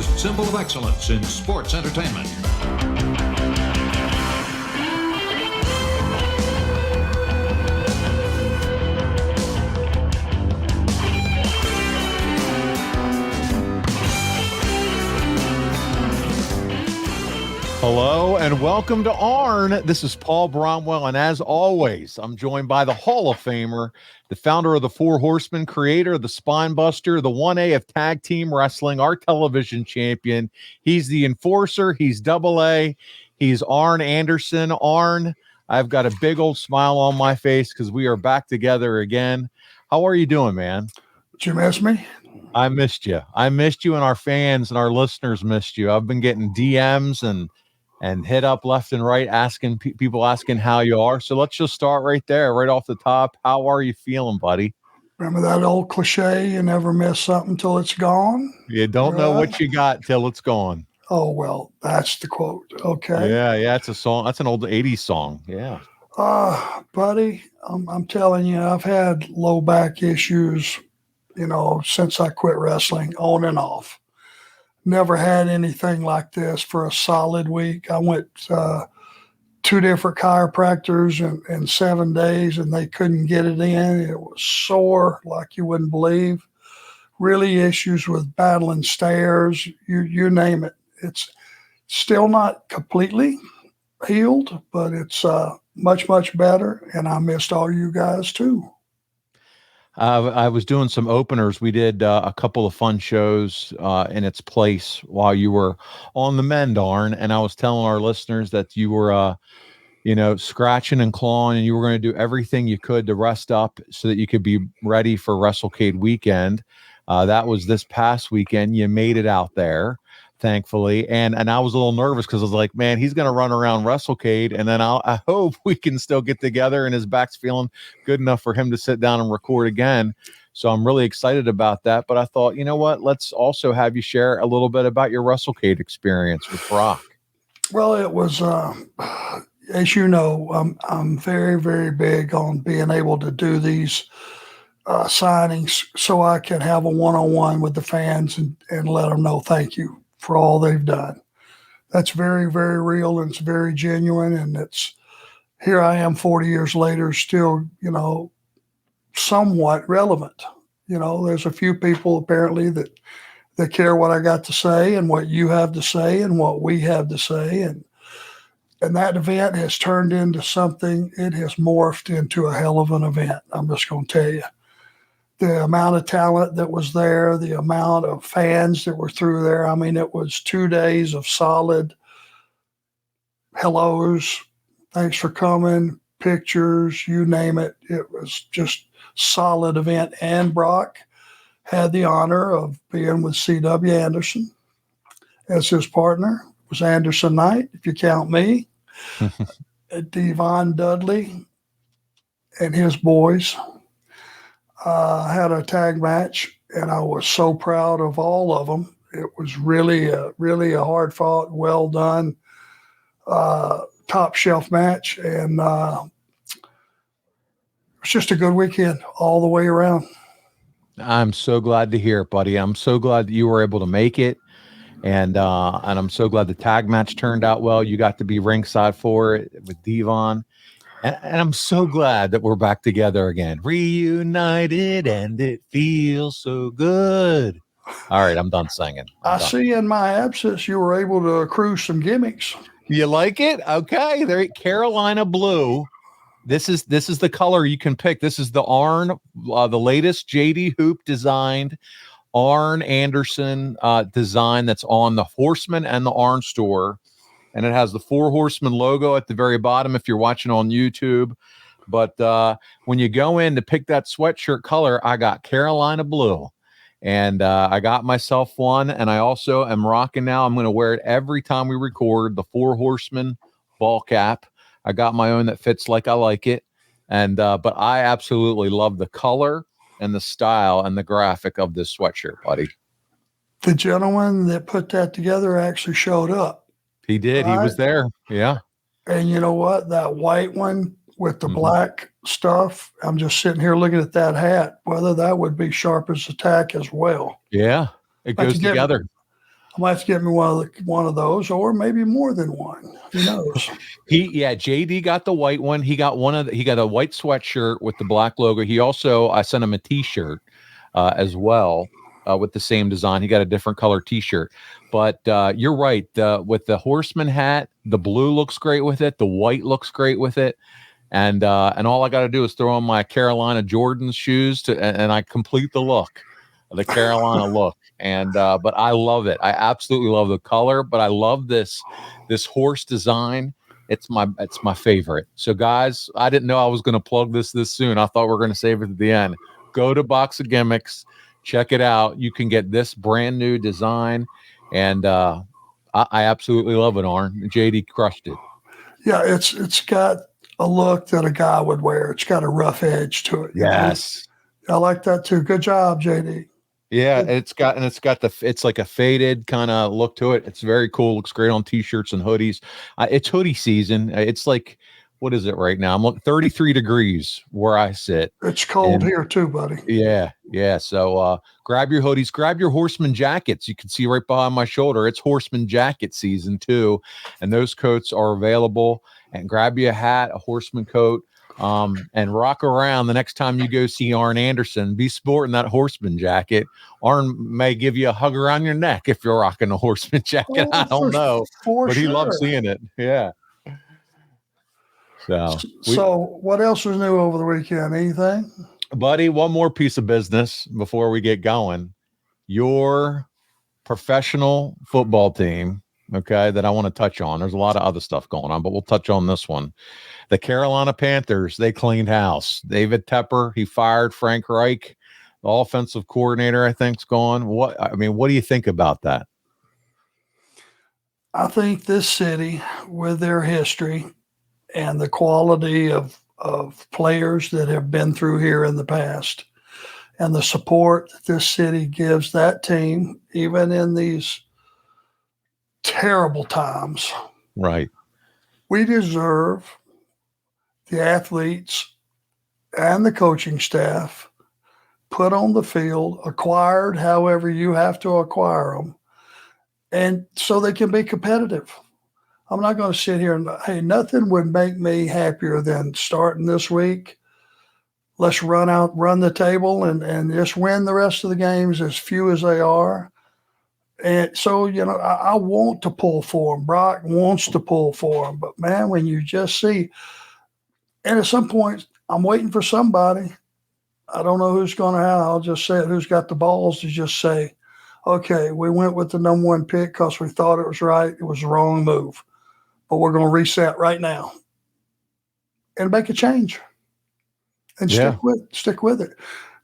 greatest symbol of excellence in sports entertainment. Hello and welcome to ARN. This is Paul Bromwell, and as always, I'm joined by the Hall of Famer, the founder of the Four Horsemen, creator of the Spine Buster, the 1A of tag team wrestling, our television champion. He's the enforcer. He's AA. He's Arn Anderson. Arn, I've got a big old smile on my face because we are back together again. How are you doing, man? Did you miss me? I missed you. I missed you, and our fans and our listeners missed you. I've been getting DMs and hit up left and right, asking people asking how you are. So let's just start right there, right off the top. How are you feeling, buddy? Remember that old cliche, you never miss something till it's gone? You don't know what you got till it's gone. Oh, well, that's the quote. Okay. Yeah, it's a song. That's an old 80s song. Yeah. Buddy, I'm telling you, I've had low back issues, since I quit wrestling, on and off. Never had anything like this for a solid week. I went 2 different chiropractors in 7 days, and they couldn't get it in. It was sore like you wouldn't believe. Really issues with battling stairs, you name it. It's still not completely healed, but it's much, much better, and I missed all you guys too. I was doing some openers. We did a couple of fun shows in its place while you were on the mend, Arn. And I was telling our listeners that you were, scratching and clawing, and you were going to do everything you could to rest up so that you could be ready for Starrcade weekend. That was this past weekend. You made it out there, thankfully. And I was a little nervous because I was like, man, he's going to run around Starrcade, and then I hope we can still get together and his back's feeling good enough for him to sit down and record again. So I'm really excited about that. But I thought, you know what? Let's also have you share a little bit about your Starrcade experience with Brock. Well, it was, as you know, I'm very, very big on being able to do these signings so I can have a one-on-one with the fans and let them know thank you for all they've done. That's very, very real, and it's very genuine. And it's here I am 40 years later, still, somewhat relevant. There's a few people apparently that care what I got to say and what you have to say and what we have to say. And that event has turned into something. It has morphed into a hell of an event. I'm just going to tell you. The amount of talent that was there, the amount of fans that were through there. I mean, it was 2 days of solid hellos. Thanks for coming, pictures, you name it. It was just solid event. And Brock had the honor of being with C.W. Anderson as his partner. It was Anderson Knight, if you count me, Devon Dudley and his boys. Had a tag match, and I was so proud of all of them. It was really a hard fought, well done, top shelf match, and it was just a good weekend all the way around. I'm so glad to hear it, buddy. I'm so glad that you were able to make it, and I'm so glad the tag match turned out well. You got to be ringside for it with Devon. And I'm so glad that we're back together again, reunited, and it feels so good. All right, I'm done singing. I see in my absence you were able to accrue some gimmicks. You like it? Okay, there, Carolina blue. This is the color you can pick. This is the ARN, the latest JD Hoop designed Arn Anderson design that's on the Horsemen and the ARN store. And it has the Four Horsemen logo at the very bottom if you're watching on YouTube. But when you go in to pick that sweatshirt color, I got Carolina blue. And I got myself one. And I also am rocking now. I'm going to wear it every time we record, the Four Horsemen ball cap. I got my own that fits like I like it. And but I absolutely love the color and the style and the graphic of this sweatshirt, buddy. The gentleman that put that together actually showed up. He did. Right? He was there. Yeah. And you know what? That white one with the black stuff, I'm just sitting here looking at that hat, whether that would be sharp as a tack as well. Yeah. It goes together. I might have to get me one of those, or maybe more than one. Who knows? JD got the white one. He got he got a white sweatshirt with the black logo. I sent him a t-shirt as well with the same design. He got a different color t-shirt. But you're right. With the Horseman hat, the blue looks great with it. The white looks great with it. And all I got to do is throw on my Carolina Jordans shoes and I complete the look, the Carolina look. And but I love it. I absolutely love the color, but I love this horse design. It's my favorite. So guys, I didn't know I was going to plug this soon. I thought we were going to save it at the end. Go to Box of Gimmicks, check it out. You can get this brand new design, and I absolutely love it. Arn, JD crushed it. Yeah, it's got a look that a guy would wear. It's got a rough edge to it. Yes, I like that too. Good job, JD. Yeah, it's got it's like a faded kind of look to it. It's very cool. Looks great on t-shirts and hoodies. It's hoodie season. It's like, what is it right now? I'm looking 33 degrees where I sit. It's cold here too, buddy. Yeah. So grab your hoodies, grab your Horseman jackets. You can see right behind my shoulder. It's Horseman jacket season too, and those coats are available. And grab you a hat, a Horseman coat. And rock around the next time you go see Arn Anderson. Be sporting that Horseman jacket. Arn may give you a hug around your neck if you're rocking a Horseman jacket. I don't know, but he loves seeing it. Yeah. So what else was new over the weekend? Anything, buddy? One more piece of business before we get going. Your professional football team. Okay, that I want to touch on. There's a lot of other stuff going on, but we'll touch on this one. The Carolina Panthers, they cleaned house. David Tepper, he fired Frank Reich. The offensive coordinator, I think, is gone. What do you think about that? I think this city, with their history and the quality of players that have been through here in the past, and the support that this city gives that team, even in these terrible times. Right. We deserve the athletes and the coaching staff put on the field, acquired however you have to acquire them, and so they can be competitive. I'm not going to sit here and, hey, nothing would make me happier than starting this week. Let's run the table and just win the rest of the games, as few as they are. And so, I want to pull for him. Brock wants to pull for him. But, man, when you just see – and at some point, I'm waiting for somebody. I don't know who's going to have. I'll just say it, who's got the balls to just say, okay, we went with the number one pick because we thought it was right. It was the wrong move. But we're going to reset right now and make a change and stick with it.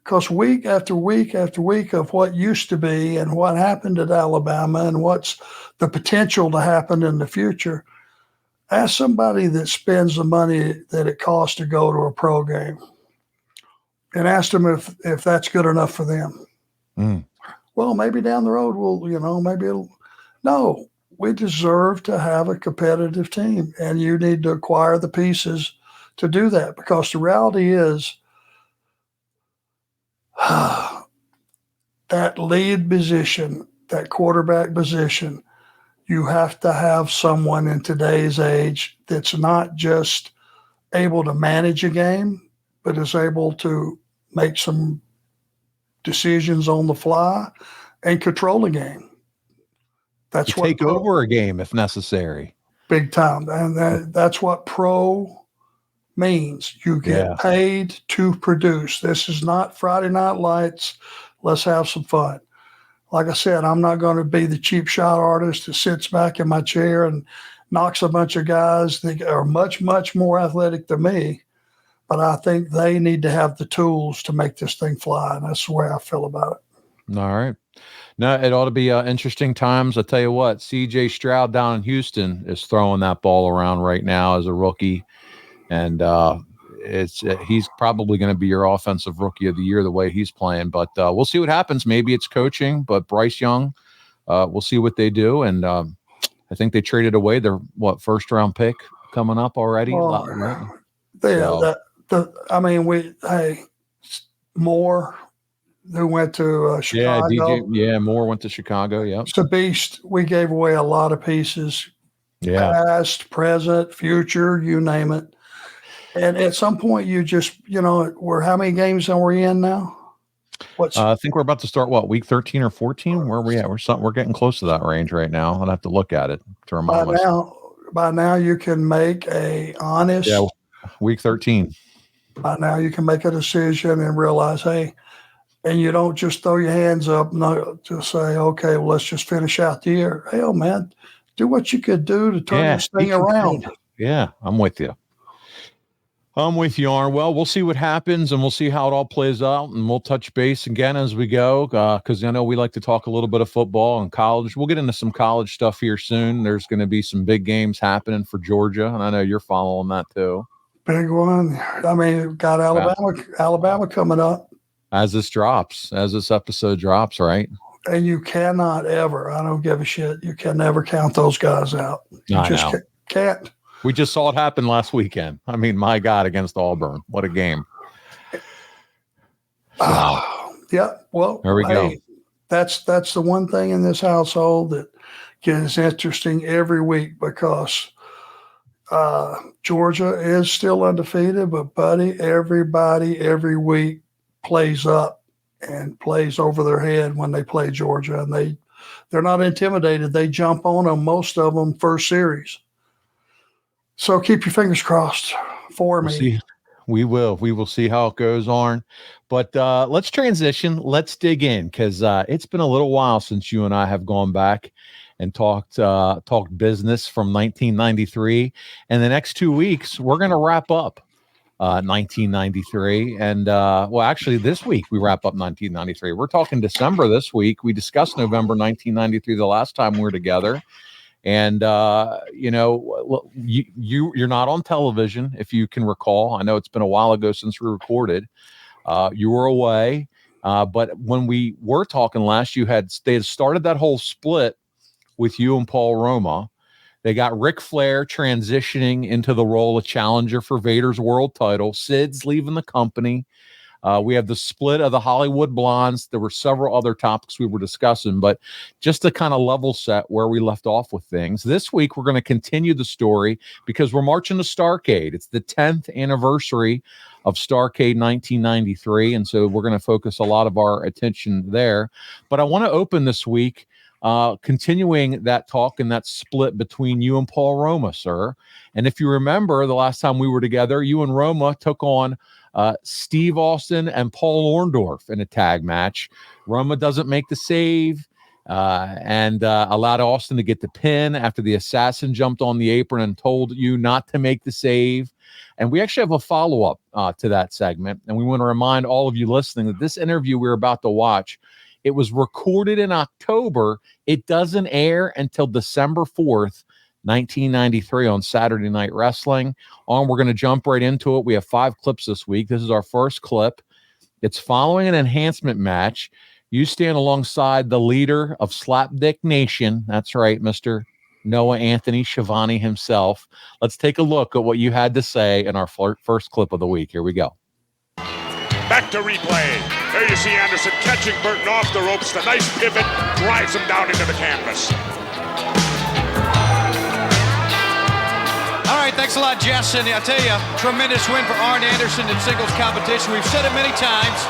Because week after week after week of what used to be and what happened at Alabama and what's the potential to happen in the future, ask somebody that spends the money that it costs to go to a pro game and ask them if that's good enough for them. Well, maybe down the road no, we deserve to have a competitive team, and you need to acquire the pieces to do that, because the reality is that lead position, that quarterback position, you have to have someone in today's age that's not just able to manage a game, but is able to make some decisions on the fly and control a game. That's what take over a game if necessary. Big time. And that's what pro means. You get paid to produce. This is not Friday Night Lights. Let's have some fun. Like I said, I'm not going to be the cheap shot artist that sits back in my chair and knocks a bunch of guys that are much, much more athletic than me. But I think they need to have the tools to make this thing fly. And that's the way I feel about it. All right. No, it ought to be interesting times. I'll tell you what, CJ Stroud down in Houston is throwing that ball around right now as a rookie. And he's probably going to be your offensive rookie of the year the way he's playing. But we'll see what happens. Maybe it's coaching, but Bryce Young, we'll see what they do. And I think they traded away their first round pick coming up already. More who went to Yeah, Chicago. DJ. Yeah, Moore went to Chicago. Yep. It's a beast. We gave away a lot of pieces, past, present, future, you name it. And at some point, you just, we're how many games are we in now? I think we're about to start week 13 or 14? Where are we at? We're getting close to that range right now. I'll have to look at it to remind myself. By now, you can make a honest. Yeah, week 13. By now, you can make a decision and realize, hey, and you don't just throw your hands up, no, just say, okay, well, let's just finish out the year. Hell, man, do what you could do to turn this thing around. Yeah, I'm with you. Arn. Well, we'll see what happens, and we'll see how it all plays out, and we'll touch base again as we go, because I know we like to talk a little bit of football and college. We'll get into some college stuff here soon. There's going to be some big games happening for Georgia, and I know you're following that too. Big one. I mean, got Alabama coming up. As this episode drops, right? And you cannot ever, I don't give a shit, you can never count those guys out. You just can't. We just saw it happen last weekend. I mean, my God, against Auburn. What a game. Yeah, well, there we go. That's the one thing in this household that gets interesting every week, because Georgia is still undefeated, but, buddy, everybody every week plays up and plays over their head when they play Georgia, and they're not intimidated. They jump on them, most of them, first series. So keep your fingers crossed for me. We will see how it goes on. But let's transition. Let's dig in, because it's been a little while since you and I have gone back and talked business from 1993. And the next 2 weeks, we're going to wrap up 1993. And actually, this week we wrap up 1993. We're talking December this week. We discussed November 1993 the last time we were together. And, you're not on television, if you can recall. I know it's been a while ago since we recorded. You were away. But when we were talking last, they had started that whole split with you and Paul Roma. They got Ric Flair transitioning into the role of challenger for Vader's world title. Sid's leaving the company. We have the split of the Hollywood Blondes. There were several other topics we were discussing, but just to kind of level set where we left off with things. This week, we're going to continue the story because we're marching to Starrcade. It's the 10th anniversary of Starrcade 1993, and so we're going to focus a lot of our attention there. But I want to open this week continuing that talk and that split between you and Paul Roma, sir. And if you remember, the last time we were together, you and Roma took on Steve Austin and Paul Orndorff in a tag match. Roma doesn't make the save and allowed Austin to get the pin after the assassin jumped on the apron and told you not to make the save. And we actually have a follow-up to that segment. And we want to remind all of you listening that this interview we're about to watch, it was recorded in October. It doesn't air until December 4th, 1993 on Saturday Night Wrestling. We're going to jump right into it. We have 5 clips this week. This is our first clip. It's following an enhancement match. You stand alongside the leader of Slapdick Nation. That's right, Mr. Noah Anthony Schiavone himself. Let's take a look at what you had to say in our first clip of the week. Here we go. Back to replay. There you see Anderson catching Burton off the ropes. The nice pivot drives him down into the canvas. All right, thanks a lot, Jess. And I tell you, tremendous win for Arn Anderson in singles competition. We've said it many times.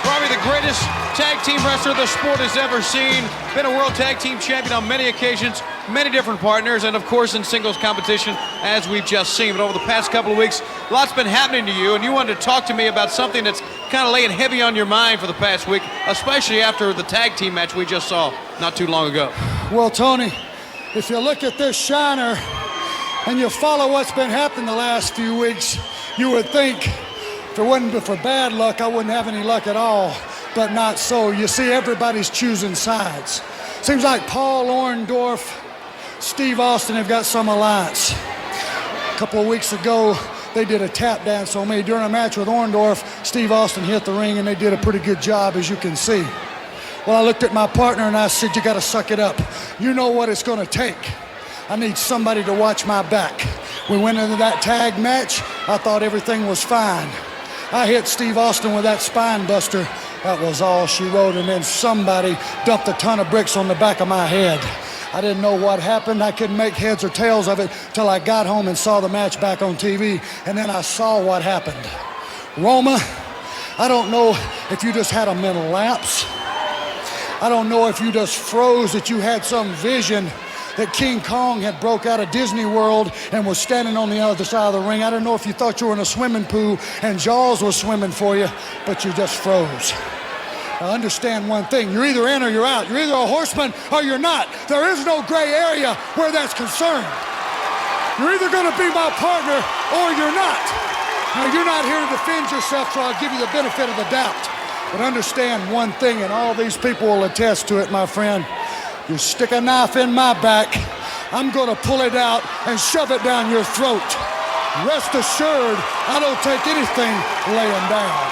Probably the greatest tag team wrestler the sport has ever seen. Been a world tag team champion on many occasions, many different partners, and of course in singles competition, as we've just seen. But over the past couple of weeks, lots been happening to you, and you wanted to talk to me about something that's kind of laying heavy on your mind for the past week, especially after the tag team match we just saw not too long ago. Well, Tony, if you look at this shiner and you follow what's been happening the last few weeks, you would think if it wasn't for bad luck, I wouldn't have any luck at all, but not so. You see, everybody's choosing sides. Seems like Paul Orndorff, Steve Austin have got some alliance. A couple of weeks ago, they did a tap dance on me. During a match with Orndorff, Steve Austin hit the ring, and they did a pretty good job, as you can see. Well, I looked at my partner, and I said, you got to suck it up. You know what it's going to take. I need somebody to watch my back. We went into that tag match. I thought everything was fine. I hit Steve Austin with that spine buster. That was all she wrote, and then somebody dumped a ton of bricks on the back of my head. I didn't know what happened. I couldn't make heads or tails of it till I got home and saw the match back on TV, and then I saw what happened. Roma, I don't know if you just had a mental lapse. I don't know if you just froze, that you had some vision that King Kong had broke out of Disney World and was standing on the other side of the ring. I don't know if you thought you were in a swimming pool and Jaws was swimming for you, but you just froze. Now understand one thing, you're either in or you're out. You're either a horseman or you're not. There is no gray area where that's concerned. You're either gonna be my partner or you're not. Now you're not here to defend yourself, so I'll give you the benefit of the doubt. But understand one thing, and all these people will attest to it, my friend. You stick a knife in my back, I'm gonna pull it out and shove it down your throat. Rest assured, I don't take anything laying down.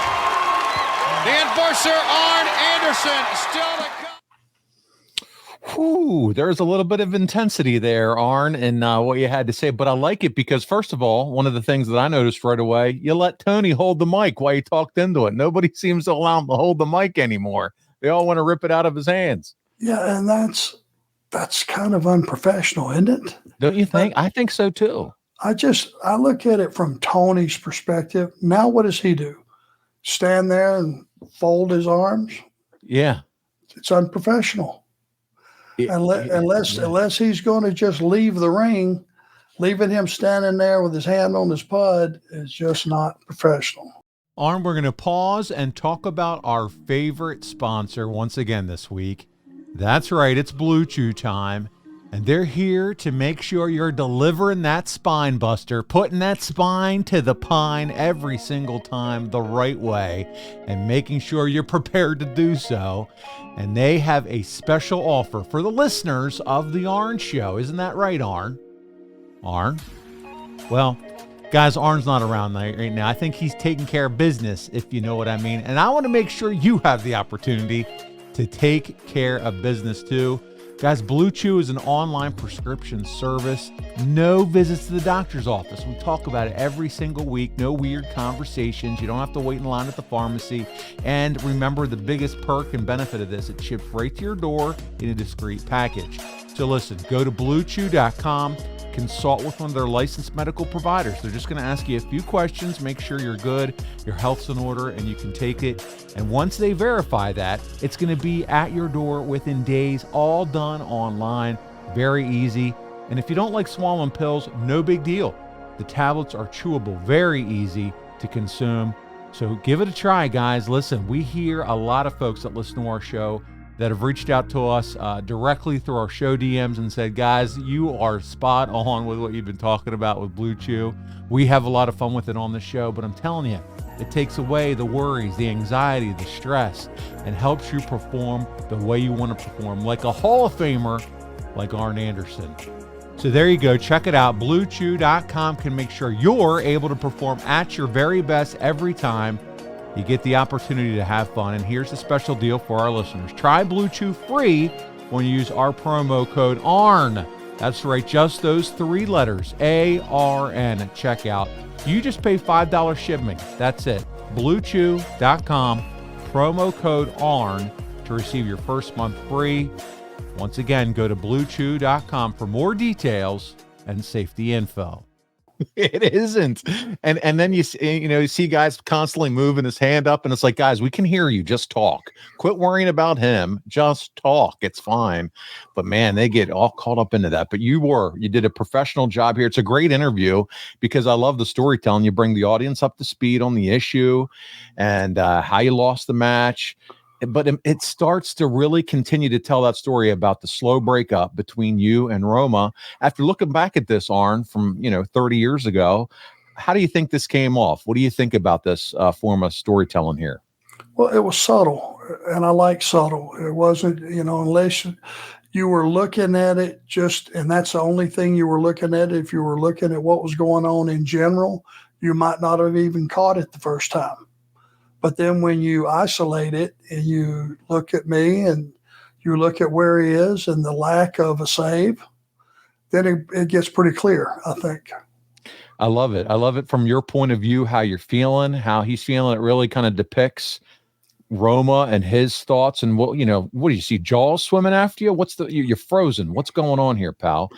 The enforcer, Arn Anderson, still to come. Whew, there's a little bit of intensity there, Arn, and what you had to say. But I like it because, first of all, one of the things that I noticed right away, you let Tony hold the mic while you talked into it. Nobody seems to allow him to hold the mic anymore. They all want to rip it out of his hands. Yeah, and that's kind of unprofessional, isn't it? Don't you think? I think so too. I look at it from Tony's perspective. Now what does he do? Stand there and fold his arms? Yeah. It's unprofessional. Unless he's going to just leave the ring, leaving him standing there with his hand on his pud is just not professional. Arn, we're going to pause and talk about our favorite sponsor once again this week. That's right, it's Blue Chew time, and they're here to make sure you're delivering that spine buster, putting that spine to the pine every single time the right way, and making sure you're prepared to do so. And they have a special offer for the listeners of the Arn Show. Isn't that right, Arn? Arn? Well, guys, Arn's not around right now. I think he's taking care of business, if you know what I mean. And I want to make sure you have the opportunity to take care of business too. Guys, Blue Chew is an online prescription service. No visits to the doctor's office. We talk about it every single week. No weird conversations. You don't have to wait in line at the pharmacy. And remember, the biggest perk and benefit of this, it ships right to your door in a discreet package. So listen, go to bluechew.com, consult with one of their licensed medical providers. They're just going to ask you a few questions, make sure you're good, your health's in order, and you can take it. And once they verify that, it's going to be at your door within days, all done online. Very easy. And if you don't like swallowing pills, no big deal. The tablets are chewable, very easy to consume. So give it a try, guys. Listen, we hear a lot of folks that listen to our show that have reached out to us directly through our show DMs and said, guys, you are spot on with what you've been talking about with Blue Chew. We have a lot of fun with it on the show, but I'm telling you, it takes away the worries, the anxiety, the stress, and helps you perform the way you want to perform, like a Hall of Famer like Arn Anderson. So there you go. Check it out. BlueChew.com can make sure you're able to perform at your very best every time. You get the opportunity to have fun, and here's a special deal for our listeners. Try Blue Chew free when you use our promo code ARN. That's right, just those three letters, ARN, at checkout. You just pay $5 shipping. That's it. BlueChew.com, promo code ARN to receive your first month free. Once again, go to BlueChew.com for more details and safety info. It isn't. And then you see guys constantly moving his hand up, and it's like, guys, we can hear you. Just talk. Quit worrying about him. Just talk. It's fine. But man, they get all caught up into that. But you did a professional job here. It's a great interview because I love the storytelling. You bring the audience up to speed on the issue and how you lost the match. But it starts to really continue to tell that story about the slow breakup between you and Roma. After looking back at this, Arn, from 30 years ago, how do you think this came off? What do you think about this form of storytelling here? Well, it was subtle, and I like subtle. It wasn't, unless you were looking at it and that's the only thing you were looking at. If you were looking at what was going on in general, you might not have even caught it the first time. But then when you isolate it and you look at me and you look at where he is and the lack of a save, then it gets pretty clear, I think. I love it. I love it from your point of view, how you're feeling, how he's feeling. It really kind of depicts Roma and his thoughts, and what do you see? Jaws swimming after you? You're frozen. What's going on here, pal?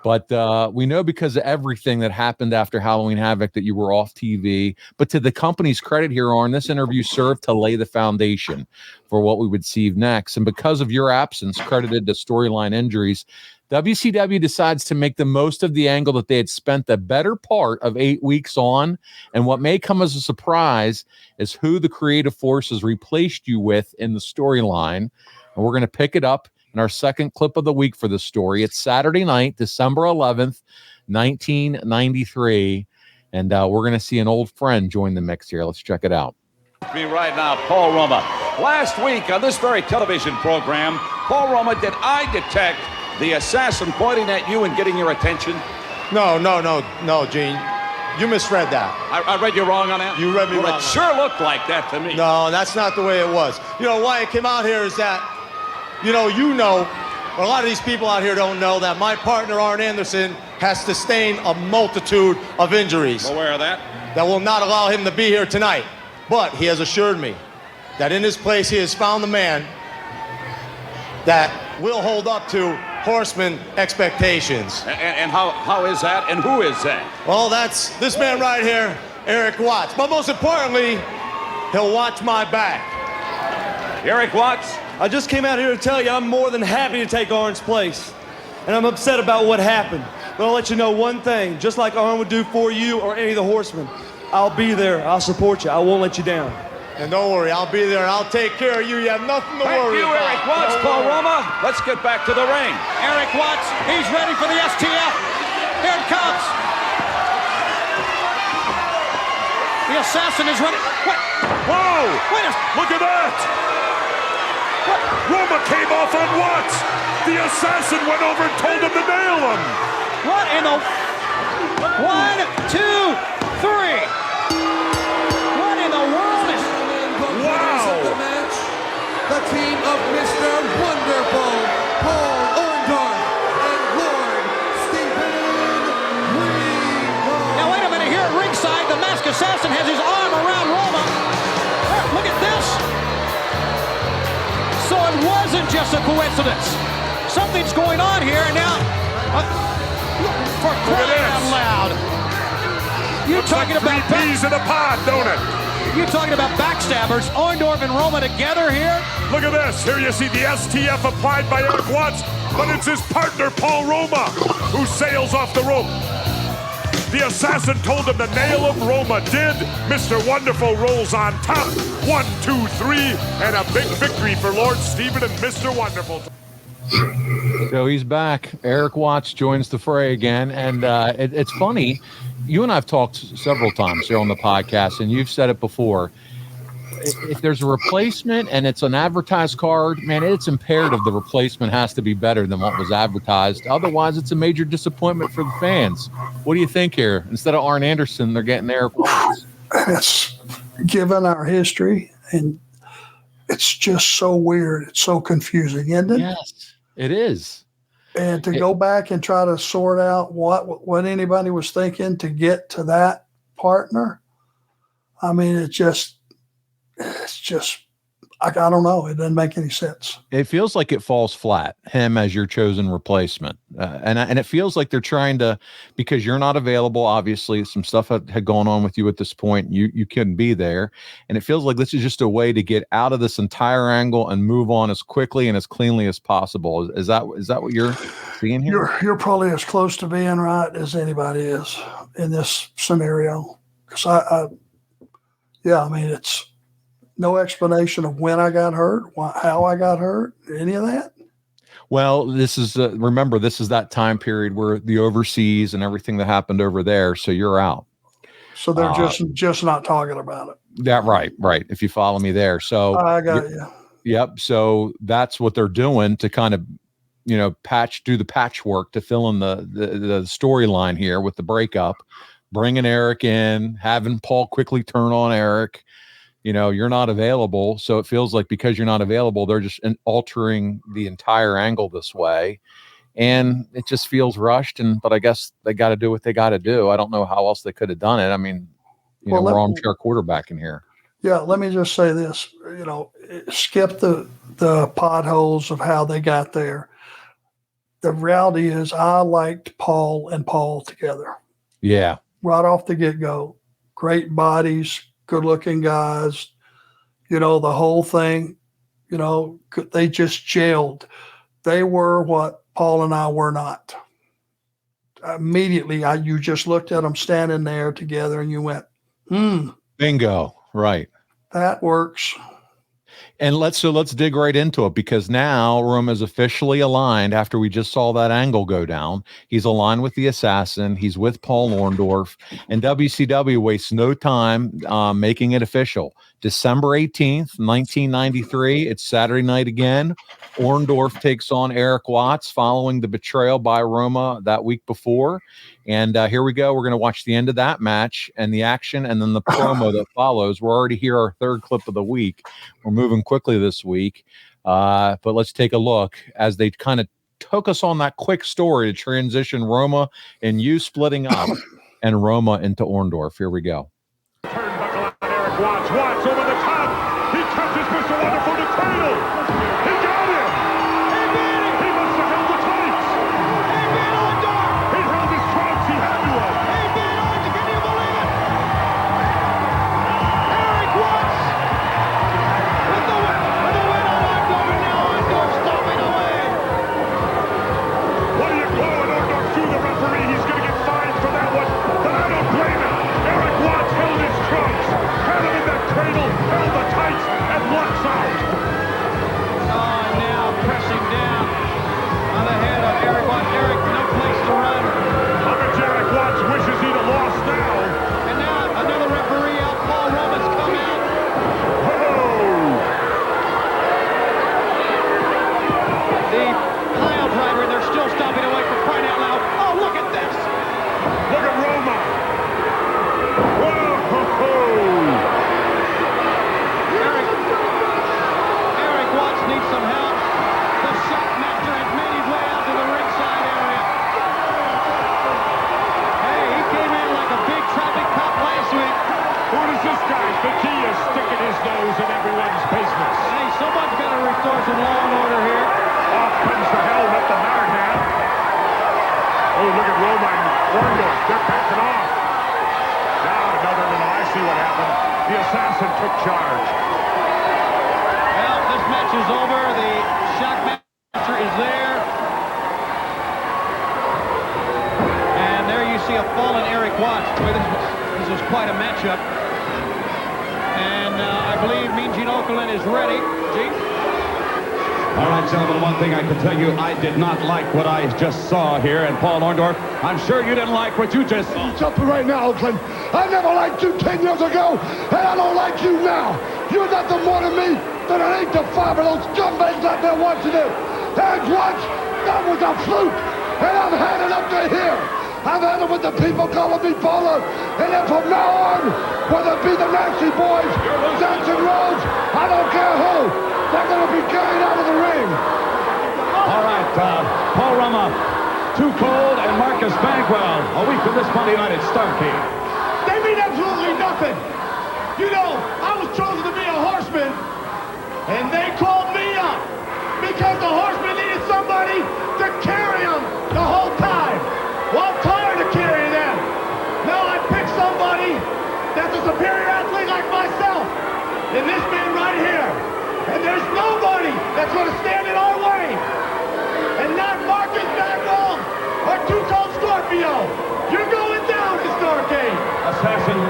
But we know because of everything that happened after Halloween Havoc that you were off TV. But to the company's credit here, Arn, this interview served to lay the foundation for what we would see next. And because of your absence, credited to storyline injuries, WCW decides to make the most of the angle that they had spent the better part of 8 weeks on. And what may come as a surprise is who the creative forces replaced you with in the storyline. And we're going to pick it up in our second clip of the week for this story. It's Saturday night, December 11th, 1993. And we're going to see an old friend join the mix here. Let's check it out. Me right now, Paul Roma. Last week on this very television program, Paul Roma, did I detect the assassin pointing at you and getting your attention? No, Gene. You misread that. I read you wrong on that? You read me wrong. It sure looked like that to me. No, that's not the way it was. Why I came out here is that, but a lot of these people out here don't know that my partner, Arn Anderson, has sustained a multitude of injuries. Aware of that? That will not allow him to be here tonight. But he has assured me that in his place he has found the man that will hold up to Horsemen expectations. And how is that? And who is that? Well, that's this man right here, Eric Watts. But most importantly, he'll watch my back. Eric Watts? I just came out here to tell you I'm more than happy to take Arn's place. And I'm upset about what happened. But I'll let you know one thing. Just like Arn would do for you or any of the Horsemen, I'll be there. I'll support you. I won't let you down. And don't worry, I'll be there. I'll take care of you. You have nothing to worry about. Thank you, Eric Watts. Paul Roma, let's get back to the ring. Eric Watts, he's ready for the STF. Here it comes. The assassin is ready. What? Whoa! Wait a... Look at that! What? Roma came off on Watts. The assassin went over and told him to nail him. What in the... 1, 2, 3. What in the world is... Wow! The team of Mr. Wonderful, Paul Orndorff, and Lord Stephen Regal. Now wait a minute, here at ringside, the masked assassin has his arm around Roma. There, look at this. So it wasn't just a coincidence. Something's going on here, and now, for crying out loud. You're talking about peas in a pod, don't it? You're talking about backstabbers, Orndorff and Roma together here. Look at this. Here you see the STF applied by Eric Watts, but it's his partner, Paul Roma, who sails off the rope. The assassin told him to nail him. Roma did. Mr. Wonderful rolls on top. 1, 2, 3, and a big victory for Lord Stephen and Mr. Wonderful. So he's back. Eric Watts joins the fray again. And it's funny. You and I have talked several times here on the podcast, and you've said it before. If there's a replacement and it's an advertised card, man, it's imperative the replacement has to be better than what was advertised. Otherwise, it's a major disappointment for the fans. What do you think here? Instead of Arn Anderson, they're getting Eric Watts. It's given our history, and it's just so weird. It's so confusing, isn't it? Yes, it is. And to go back and try to sort out what anybody was thinking to get to that partner, I mean, it's just, I don't know. It doesn't make any sense. It feels like it falls flat, him as your chosen replacement. And it feels like they're trying to, because you're not available, obviously some stuff had gone on with you at this point. You couldn't be there. And it feels like this is just a way to get out of this entire angle and move on as quickly and as cleanly as possible. Is that what you're seeing here? You're probably as close to being right as anybody is in this scenario. Because I mean, it's no explanation of when I got hurt, how I got hurt, any of that. Well, this is remember, this is that time period where the overseas and everything that happened over there. So you're out. So they're just not talking about it. That right. If you follow me there. So I got you. Yep. So that's what they're doing to kind of, do the patchwork to fill in the storyline here with the breakup, bringing Eric in, having Paul quickly turn on Eric. You're not available. So it feels like because you're not available, they're just altering the entire angle this way. And it just feels rushed. But I guess they got to do what they got to do. I don't know how else they could have done it. I mean, we're armchair quarterback in here. Yeah, let me just say this. Skip the potholes of how they got there. The reality is I liked Paul and Paul together. Yeah. Right off the get-go. Great bodies, good-looking guys, the whole thing, they just gelled. They were what Paul and I were not. Immediately, you just looked at them standing there together and you went, Bingo. Right. That works. And let's dig right into it, because now Roma is officially aligned after we just saw that angle go down. He's aligned with the Assassin. He's with Paul Orndorff, and WCW wastes no time making it official. December 18th, 1993. It's Saturday night again. Orndorff takes on Eric Watts following the betrayal by Roma that week before. And here we go. We're going to watch the end of that match and the action, and then the promo that follows. We're already here, our third clip of the week. We're moving quickly this week. But let's take a look as they kind of took us on that quick story to transition Roma and you splitting up and Roma into Orndorff. Here we go. Turnbuckle on Eric Watts. Watts over the top. He catches Mr. Wonderful to cradle. He got him. He must have held the tights. He held his trunks. He had to have. Can you believe it? Eric Watts with the win on Orndorff, and now Orndorff stomping away. What are you blowing Orndorff through the referee? He's going to get fined for that one, but I don't blame him. Eric Watts held his trunks, had him in that cradle, held the tights, and walks out. And now pressing down on the head of Eric Watts. Eric, no place to run. I bet Eric Watts wishes he'd have lost now. And now another referee out. Paul Roma's come out. The pile driver, and they're still stomping away for crying out loud. Oh, look at this. Look at Roma. Eric Watts needs some help. The Shockmaster has made his way out to the ringside area. Hey, he came in like a big traffic cop last week. Who is this guy think he is sticking his nose in everyone's business? Hey, someone's got to restore some law and order here. Off comes the helmet, the madman. Oh, look at Roma and Orndorff. They're backing off. Now another little, I see what happened. The Assassin took charge. Well, this match is over. The Shockmaster is there. And there you see a fallen Eric Watts. Boy, this was quite a matchup. And I believe Mean Gene Okerlund is ready. Gene? All right, gentlemen, one thing I can tell you, I did not like what I just saw here. And Paul Orndorff, I'm sure you didn't like what you just saw. Jumping right now, Oakland. I never liked you 10 years ago, and I don't like you now. You're nothing more to me than an 8 to 5 of those scumbags out there watching it. Eric Watts, that was a fluke, and I've had it up to here. I've had it with the people calling me baller, and then from now on, whether it be the Nasty Boys, Jackson Rose, I don't care who, they're going to be carried out of the ring. All right, Paul Roma, Too Cold, and Marcus Bagwell, a week from this Monday night at Starrcade. They mean absolutely nothing. You know, I was chosen to be a Horseman, and they called me up because the Horsemen needed somebody to carry them the whole time. Well, I'm tired of carrying them. Now I pick somebody that's a superior athlete like myself, and this man right here. And there's nobody that's going to stand in our way. And not Marcus Bagwell or Too Cold Scorpio. You're going down in Starrcade. Assassin.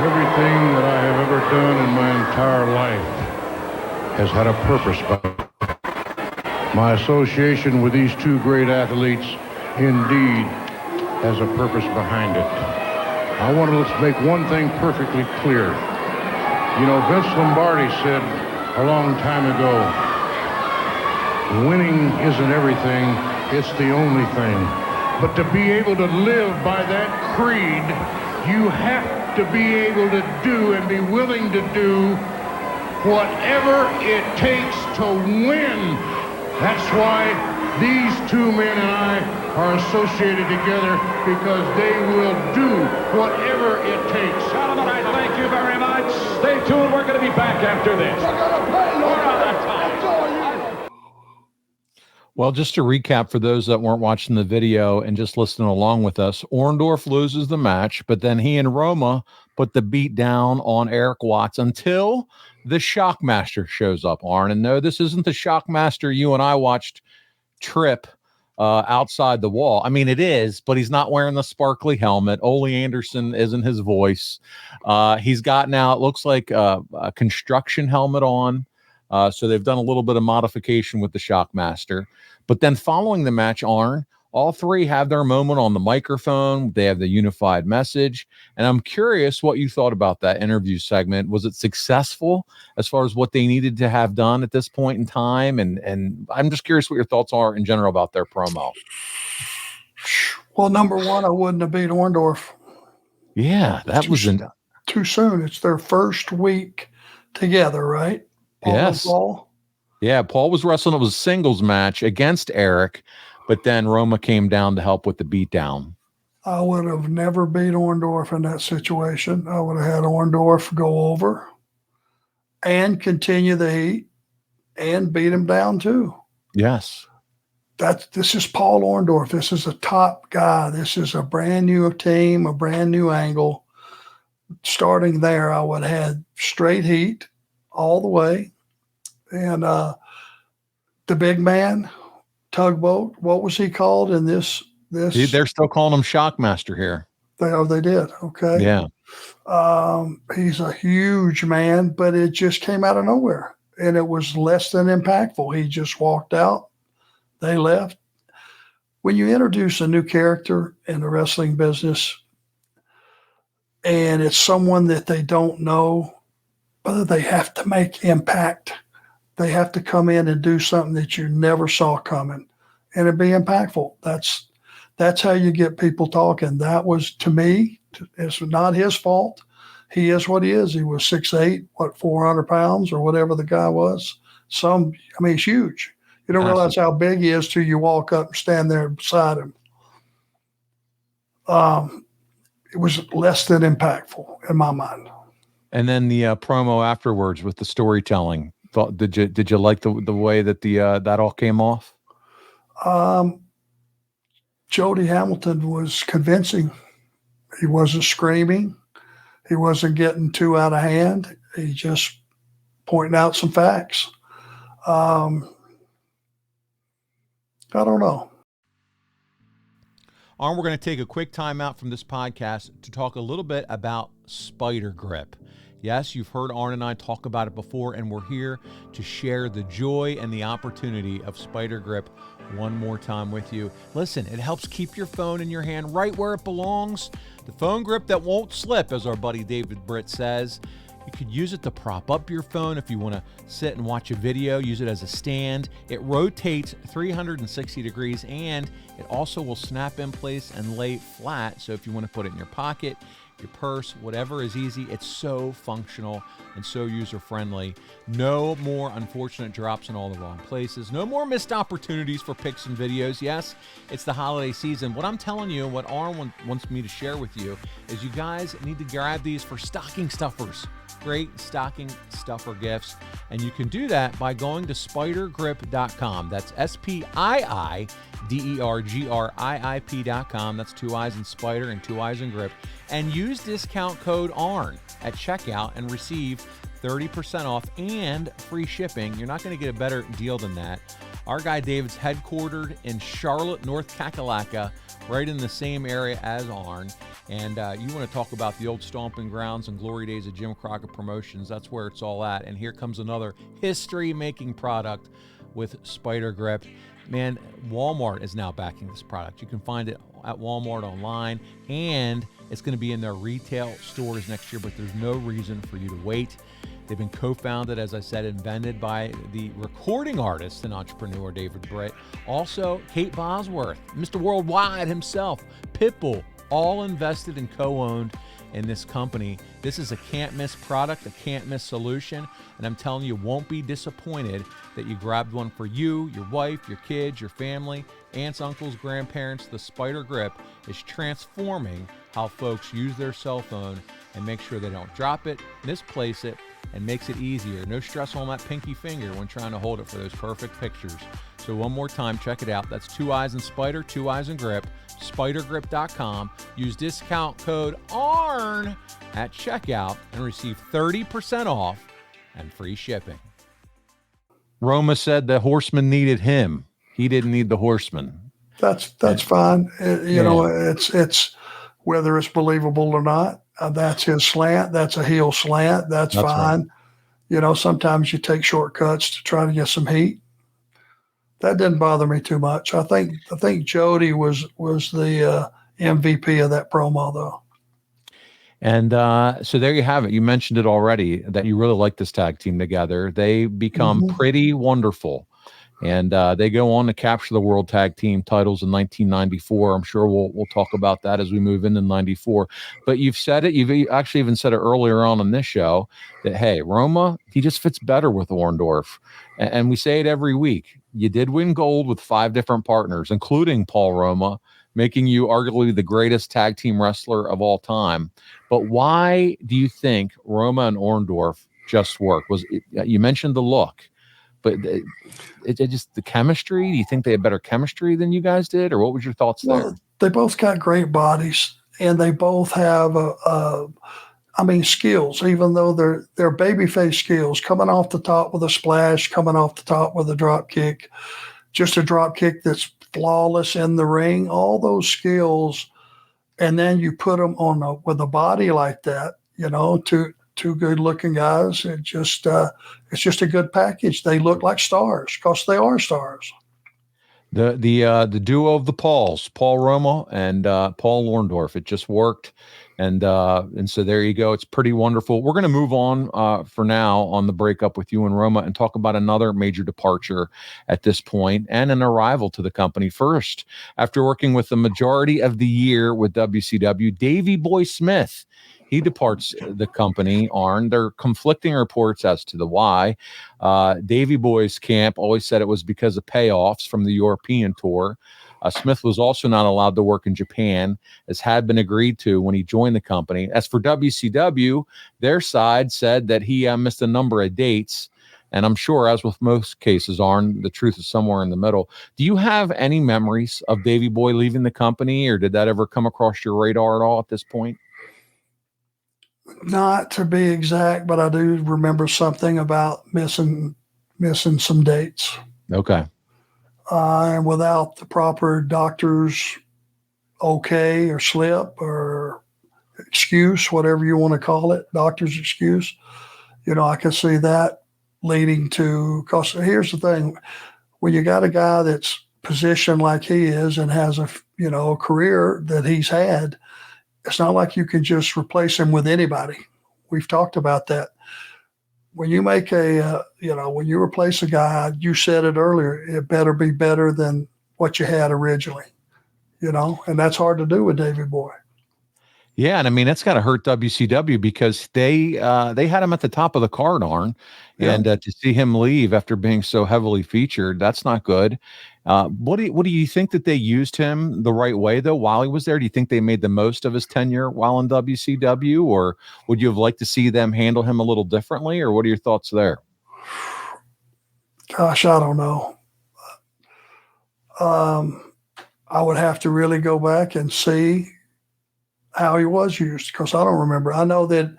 Everything that I have ever done in my entire life has had a purpose behind it. My association with these two great athletes indeed has a purpose behind it. I want to make one thing perfectly clear. You know, Vince Lombardi said a long time ago, winning isn't everything, it's the only thing. But to be able to live by that creed, you have to be able to do and be willing to do whatever it takes to win. That's why These two men and I are associated together because they will do whatever it takes. Gentlemen, I thank you very much. Stay tuned. We're going to be back after this. We're out of time. Well, just to recap for those that weren't watching the video and just listening along with us, Orndorff loses the match, but then he and Roma put the beat down on Eric Watts until the Shockmaster shows up, Arn. And no, this isn't the Shockmaster you and I watched trip outside the wall. I mean, it is, but he's not wearing the sparkly helmet. Ole Anderson isn't his voice. He's got now, it looks like a construction helmet on. So they've done a little bit of modification with the Shockmaster. But then following the match, Arn, all three have their moment on the microphone. They have the unified message. And I'm curious what you thought about that interview segment. Was it successful as far as what they needed to have done at this point in time? And I'm just curious what your thoughts are in general about their promo. Well, number one, I wouldn't have beat Orndorff. Yeah, that was too soon. It's their first week together, right? Yes. Paul? Yeah, Paul was wrestling. It was a singles match against Eric, but then Roma came down to help with the beatdown. I would have never beat Orndorff in that situation. I would have had Orndorff go over and continue the heat and beat him down too. Yes. This is Paul Orndorff. This is a top guy. This is a brand new team, a brand new angle. Starting there, I would have had straight heat all the way. And the big man, Tugboat, what was he called in this? They're still calling him Shockmaster here. They did. Okay. Yeah. He's a huge man, but it just came out of nowhere. And it was less than impactful. He just walked out. They left. When you introduce a new character in the wrestling business and it's someone that they don't know, whether they have to make impact, they have to come in and do something that you never saw coming and it'd be impactful. That's how you get people talking. That was, to me, it's not his fault. He is what he is. He was 6'8", 400 pounds or whatever the guy was. He's huge. You don't realize how big he is till you walk up and stand there beside him. It was less than impactful in my mind. And then the promo afterwards with the storytelling. Did you like the way that that all came off? Jody Hamilton was convincing. He wasn't screaming. He wasn't getting too out of hand. He just pointing out some facts. I don't know. We're going to take a quick time out from this podcast to talk a little bit about Spider Grip. Yes, you've heard Arn and I talk about it before, and we're here to share the joy and the opportunity of Spider Grip one more time with you. Listen, it helps keep your phone in your hand right where it belongs. The phone grip that won't slip, as our buddy David Britt says. You could use it to prop up your phone if you want to sit and watch a video. Use it as a stand. It rotates 360 degrees, and it also will snap in place and lay flat. So if you want to put it in your pocket, your purse, whatever is easy, it's so functional and so user-friendly. No more unfortunate drops in all the wrong places. No more missed opportunities for pics and videos. Yes, it's the holiday season. What I'm telling you, what Arn wants me to share with you, is you guys need to grab these for stocking stuffers. Great stocking stuffer gifts. And you can do that by going to spidergrip.com. That's SPIIDERGRIIP.com. That's 2 I's in Spider and 2 I's in Grip. And use discount code ARN at checkout and receive 30% off and free shipping. You're not going to get a better deal than that. Our guy David's headquartered in Charlotte, North Kakalaka, right in the same area as Arn. And you want to talk about the old stomping grounds and glory days of Jim Crockett Promotions. That's where it's all at. And here comes another history-making product with Spider Grip. Man, Walmart is now backing this product. You can find it at Walmart online, and it's going to be in their retail stores next year, but there's no reason for you to wait. They've been co-founded, as I said, invented by the recording artist and entrepreneur David Britt. Also, Kate Bosworth, Mr. Worldwide himself, Pitbull, all invested and co-owned in this company. This is a can't-miss product, a can't-miss solution. and I'm telling you, won't be disappointed that you grabbed one for you, your wife, your kids, your family, aunts, uncles, grandparents. The Spider Grip is transforming how folks use their cell phone and make sure they don't drop it, misplace it, and makes it easier. No stress on that pinky finger when trying to hold it for those perfect pictures. So one more time, check it out. That's 2 eyes in Spider, 2 eyes in Grip, spidergrip.com. Use discount code ARN at checkout and receive 30% off and free shipping. Roma said the Horsemen needed him. He didn't need the Horsemen. That's fine. You know, it's whether it's believable or not. That's his slant. That's a heel slant. That's fine. Right. You know, sometimes you take shortcuts to try to get some heat. That didn't bother me too much. I think Jody was the MVP of that promo, though. And so there you have it. You mentioned it already that you really like this tag team together. They become pretty wonderful. And they go on to capture the World Tag Team titles in 1994. I'm sure we'll talk about that as we move into 94. But you've said it. You've actually even said it earlier on in this show that, hey, Roma, he just fits better with Orndorff. And we say it every week. You did win gold with 5 different partners, including Paul Roma, making you arguably the greatest tag team wrestler of all time. But why do you think Roma and Orndorff just work? You mentioned the look. But it just the chemistry. Do you think they had better chemistry than you guys did, or what was your thoughts there? They both got great bodies, and they both have skills. Even though they're babyface skills, coming off the top with a splash, coming off the top with a drop kick, just a drop kick that's flawless in the ring. All those skills, and then you put them on with a body like that. You know, two good-looking guys. It's just a good package. They look like stars because they are stars. The duo of the Pauls, Paul Roma and Paul Orndorff. It just worked, and so there you go. It's pretty wonderful. We're going to move on for now on the breakup with you and Roma and talk about another major departure at this point and an arrival to the company. First, after working with the majority of the year with WCW, Davey Boy Smith. He departs the company, ARN. There are conflicting reports as to the why. Davey Boy's camp always said it was because of payoffs from the European tour. Smith was also not allowed to work in Japan, as had been agreed to when he joined the company. As for WCW, their side said that he missed a number of dates. And I'm sure, as with most cases, ARN, the truth is somewhere in the middle. Do you have any memories of Davey Boy leaving the company, or did that ever come across your radar at all at this point? Not to be exact, but I do remember something about missing some dates. Okay. And without the proper doctor's okay or slip or excuse, whatever you want to call it, doctor's excuse, you know, I can see that leading to, because here's the thing, when you got a guy that's positioned like he is and has a career that he's had, it's not like you can just replace him with anybody. We've talked about that. When you make when you replace a guy, you said it earlier, it better be better than what you had originally, and that's hard to do with Davey Boy. Yeah, and I mean, that's got to hurt WCW because they had him at the top of the card, ARN, and to see him leave after being so heavily featured, that's not good. What do you think that they used him the right way though while he was there? Do you think they made the most of his tenure while in WCW, or would you have liked to see them handle him a little differently, or what are your thoughts there? Gosh, I don't know. I would have to really go back and see how he was used, because I don't remember. I know that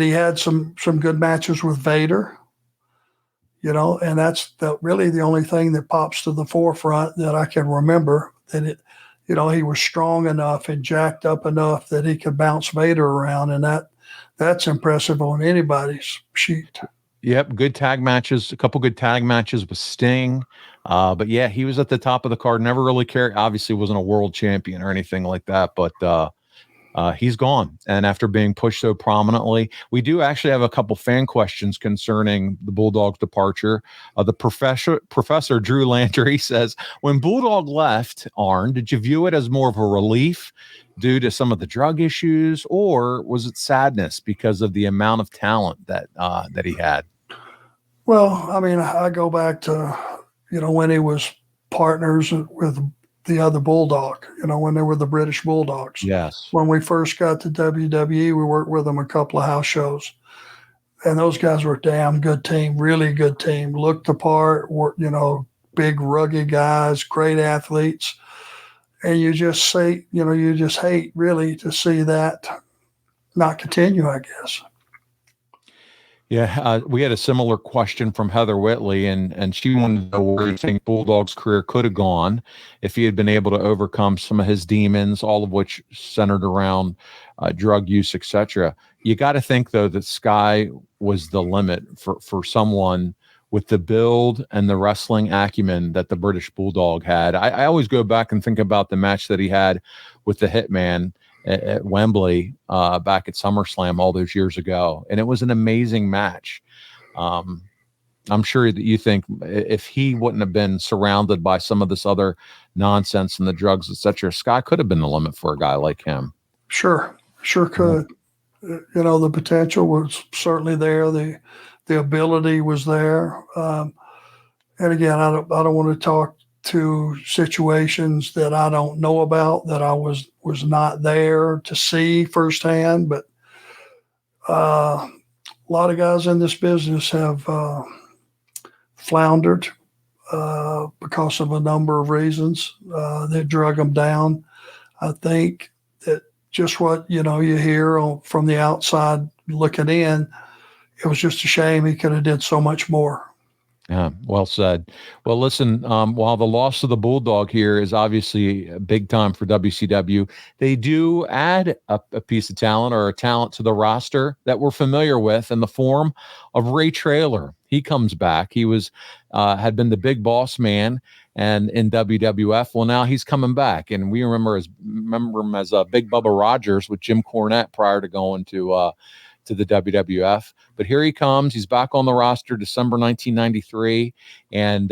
he had some good matches with Vader, and that's really the only thing that pops to the forefront that I can remember, that he was strong enough and jacked up enough that he could bounce Vader around, and that's impressive on anybody's sheet. Yep, good tag matches, a couple good tag matches with Sting. But yeah, he was at the top of the card, never really cared. Obviously wasn't a world champion or anything like that, but he's gone. And after being pushed so prominently, we do actually have a couple fan questions concerning the Bulldog's departure. The Professor Drew Landry says, when Bulldog left ARN, did you view it as more of a relief due to some of the drug issues, or was it sadness because of the amount of talent that he had? Well, I mean, I go back to, when he was partners with the other Bulldog, when they were the British Bulldogs. Yes. When we first got to WWE, we worked with them a couple of house shows. And those guys were a damn good team, really good team. Looked the part, big, rugged guys, great athletes. And you just say, you just hate really to see that not continue, I guess. Yeah, we had a similar question from Heather Whitley, and she wanted to know where you think Bulldog's career could have gone if he had been able to overcome some of his demons, all of which centered around drug use, etc. You got to think, though, that sky was the limit for someone with the build and the wrestling acumen that the British Bulldog had. I always go back and think about the match that he had with the Hitman at Wembley back at SummerSlam all those years ago. And it was an amazing match. I'm sure that you think if he wouldn't have been surrounded by some of this other nonsense and the drugs, etc., Sky could have been the limit for a guy like him. Sure could. The potential was certainly there. The ability was there. And again, I don't want to talk to situations that I don't know about, that I was not there to see firsthand. But a lot of guys in this business have floundered because of a number of reasons that drug them down. I think that just what you hear from the outside looking in, it was just a shame he could have did so much more. Yeah, well said. Well, listen, while the loss of the Bulldog here is obviously big time for WCW, they do add a piece of talent or a talent to the roster that we're familiar with in the form of Ray Traylor. He comes back. He was had been the big boss man and in WWF. Well, now he's coming back, and we remember him as Big Bubba Rogers with Jim Cornette prior to going to the WWF. But here he comes. He's back on the roster December 1993, and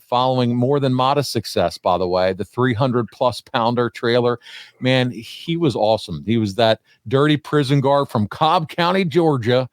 following more than modest success, by the way, the 300-plus pounder Trailer, man, he was awesome. He was that dirty prison guard from Cobb County, Georgia.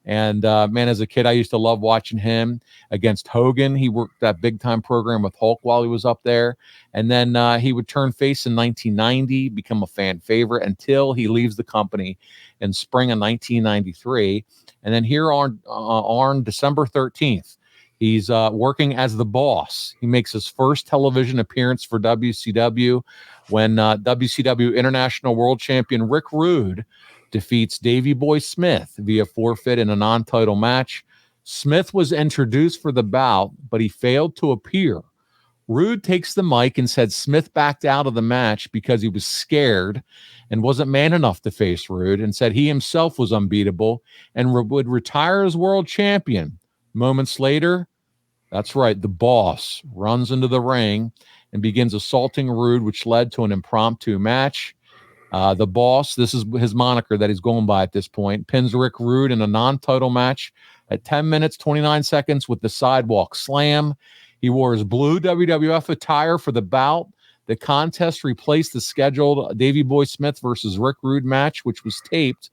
And, man, as a kid, I used to love watching him against Hogan. He worked that big-time program with Hulk while he was up there. And then he would turn face in 1990, become a fan favorite until he leaves the company in spring of 1993. And then here on December 13th, he's working as the boss. He makes his first television appearance for WCW when WCW International World Champion Rick Rude defeats Davey Boy Smith via forfeit in a non-title match. Smith was introduced for the bout, but he failed to appear. Rude takes the mic and said Smith backed out of the match because he was scared and wasn't man enough to face Rude, and said he himself was unbeatable and would retire as world champion. Moments later, that's right, the boss runs into the ring and begins assaulting Rude, which led to an impromptu match. The boss, this is his moniker that he's going by at this point, pins Rick Rude in a non-title match at 10 minutes, 29 seconds with the sidewalk slam. He wore his blue WWF attire for the bout. The contest replaced the scheduled Davey Boy Smith versus Rick Rude match, which was taped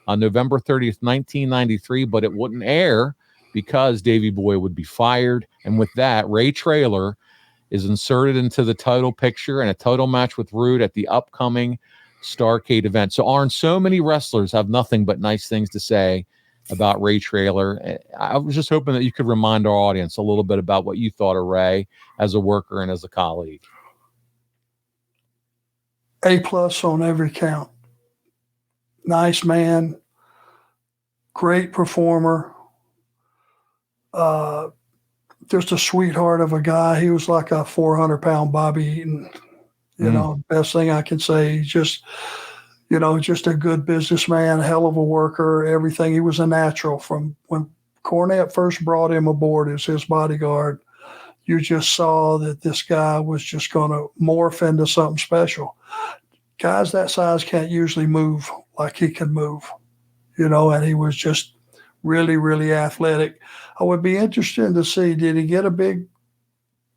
on November 30th, 1993, but it wouldn't air because Davey Boy would be fired. And with that, Ray Traylor is inserted into the title picture and a title match with Rude at the upcoming Starrcade event. So, Arn, so many wrestlers have nothing but nice things to say about Ray Traylor. I was just hoping that you could remind our audience a little bit about what you thought of Ray as a worker and as a colleague. A+ on every count. Nice man, great performer, just a sweetheart of a guy. He was like a 400-pound Bobby Eaton. Best thing I can say. Just a good businessman, a hell of a worker, everything. He was a natural. From when Cornette first brought him aboard as his bodyguard, you just saw that this guy was just going to morph into something special. Guys that size can't usually move like he could move, and he was just really, really athletic. I would be interested to see, did he get a big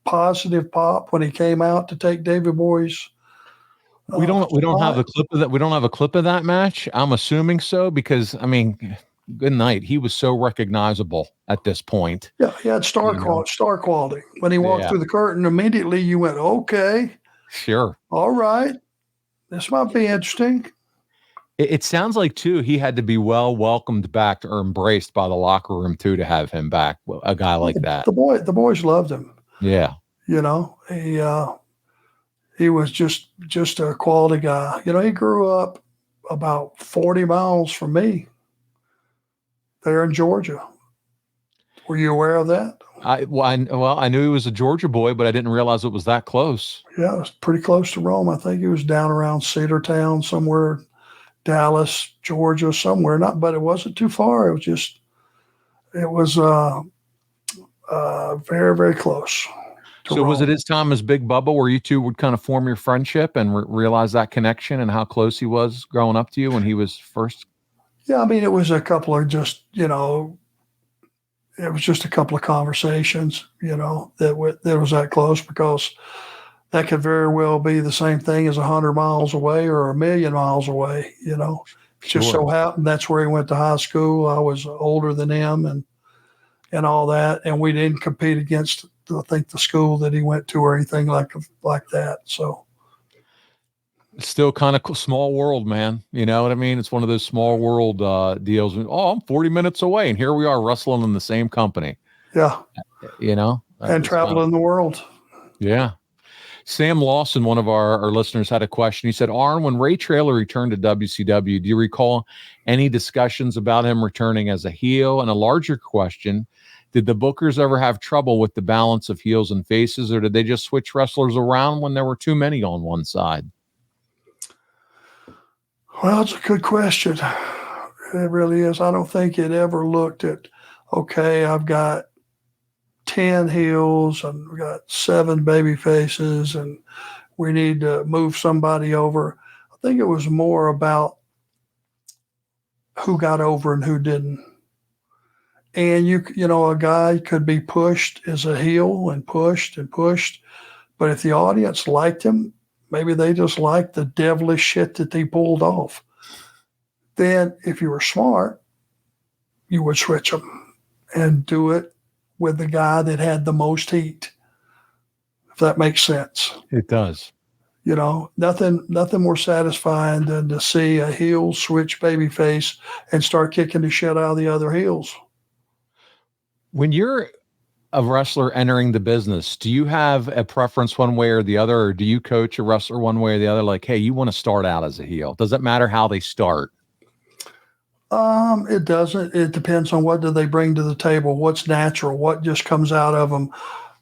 positive pop when he came out to take Davey Boy's? We don't have a clip of that. We don't have a clip of that match. I'm assuming so because good night. He was so recognizable at this point. Yeah, he had star quality. When he walked through the curtain, immediately you went, okay. Sure. All right. This might be interesting. It sounds like, too, he had to be well welcomed back or embraced by the locker room, too, to have him back, a guy like that. The boys loved him. Yeah. You know, he was just a quality guy. You know, he grew up about 40 miles from me there in Georgia. Were you aware of that? I knew he was a Georgia boy, but I didn't realize it was that close. Yeah, it was pretty close to Rome. I think he was down around Cedartown somewhere, Dallas, Georgia, somewhere. But it wasn't too far. It was very, very close. So was it his time as Big Bubba where you two would kind of form your friendship and realize that connection and how close he was growing up to you when he was first? Yeah, I mean, it was a couple of just, it was just a couple of conversations, that was that close, because that could very well be the same thing as 100 miles away or 1,000,000 miles away, It just so happened that's where he went to high school. I was older than him and all that. And we didn't compete against, I think, the school that he went to or anything like that. So it's still kind of small world, man. You know what I mean? It's one of those small world deals. Oh, I'm 40 minutes away, and here we are wrestling in the same company. Yeah. And traveling the world. Yeah. Sam Lawson, one of our listeners, had a question. He said, Arn, when Ray Traylor returned to WCW, do you recall any discussions about him returning as a heel? And a larger question, did the bookers ever have trouble with the balance of heels and faces, or did they just switch wrestlers around when there were too many on one side? Well, it's a good question. It really is. I don't think it ever looked at, okay, I've got 10 heels and we got 7 baby faces and we need to move somebody over. I think it was more about who got over and who didn't. And a guy could be pushed as a heel and pushed, but if the audience liked him, maybe they just liked the devilish shit that they pulled off. Then if you were smart, you would switch them and do it with the guy that had the most heat, if that makes sense. It does. Nothing more satisfying than to see a heel switch babyface and start kicking the shit out of the other heels. When you're a wrestler entering the business, do you have a preference one way or the other, or do you coach a wrestler one way or the other? Like, hey, you want to start out as a heel. Does it matter how they start? It doesn't. It depends on what do they bring to the table, what's natural, what just comes out of them,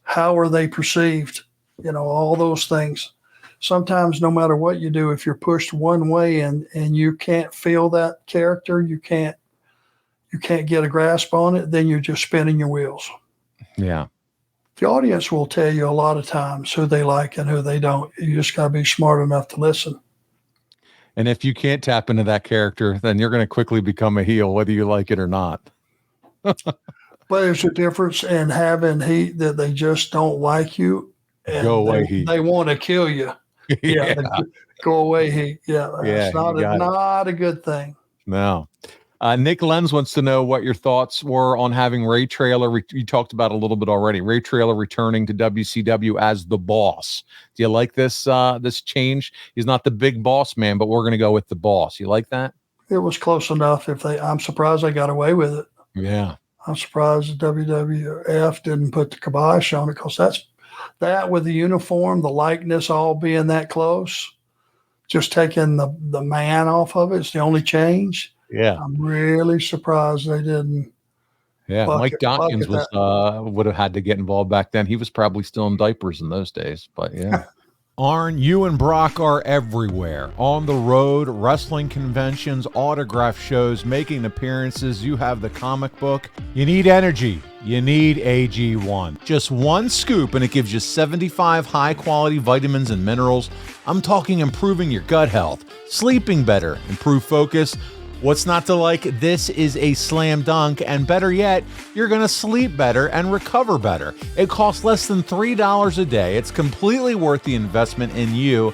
how are they perceived, all those things. Sometimes no matter what you do, if you're pushed one way and you can't feel that character, you can't get a grasp on it, then you're just spinning your wheels. Yeah. The audience will tell you a lot of times who they like and who they don't. You just got to be smart enough to listen. And if you can't tap into that character, then you're going to quickly become a heel, whether you like it or not. But there's a difference in having heat that they just don't like you. And go away, heat. They want to kill you. Yeah. Go away, heat. Yeah. It's not a good thing. No. Nick Lenz wants to know what your thoughts were on having Ray Traylor. You talked about it a little bit already. Ray Traylor returning to WCW as the boss. Do you like this change? He's not the big boss man, but we're going to go with the boss. You like that? It was close enough. I'm surprised they got away with it. Yeah. I'm surprised the WWF didn't put the kibosh on it, because that with the uniform, the likeness all being that close, just taking the man off of it's the only change. Yeah, I'm really surprised they didn't. Yeah, Mike Dawkins would have had to get involved back then. He was probably still in diapers in those days, but yeah. Arn, you and Brock are everywhere. On the road, wrestling conventions, autograph shows, making appearances. You have the comic book. You need energy. You need AG1. Just one scoop and it gives you 75 high-quality vitamins and minerals. I'm talking improving your gut health, sleeping better, improved focus. What's not to like? This is a slam dunk, and better yet, you're going to sleep better and recover better. It costs less than $3 a day. It's completely worth the investment in you.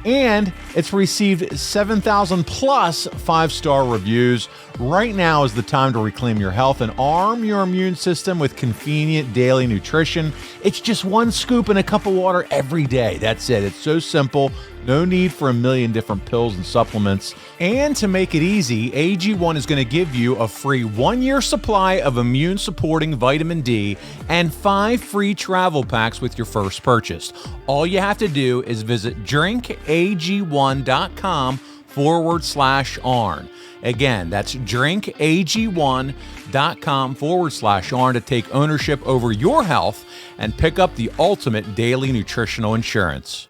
And it's received 7,000 plus 5-star reviews. Right now is the time to reclaim your health and arm your immune system with convenient daily nutrition. It's just 1 scoop in a cup of water every day. That's it. It's so simple. No need for a million different pills and supplements. And to make it easy, AG1 is going to give you a free 1-year supply of immune-supporting vitamin D and 5 free travel packs with your first purchase. All you have to do is visit drinkag1.com/ARN. Again, that's drinkag1.com/ARN to take ownership over your health and pick up the ultimate daily nutritional insurance.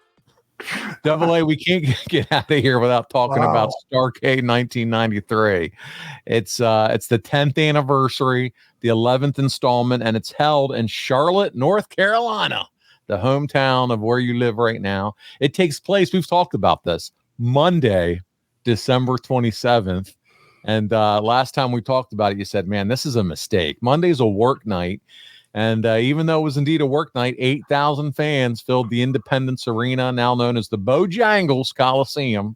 Double A, we can't get out of here without talking about Starrcade 1993. It's the 10th anniversary, the 11th installment, and it's held in Charlotte, North Carolina, the hometown of where you live right now. It takes place, we've talked about this, Monday, December 27th. And last time we talked about it, you said, man, this is a mistake. Monday's a work night. And even though it was indeed a work night, 8,000 fans filled the Independence Arena, now known as the Bojangles Coliseum.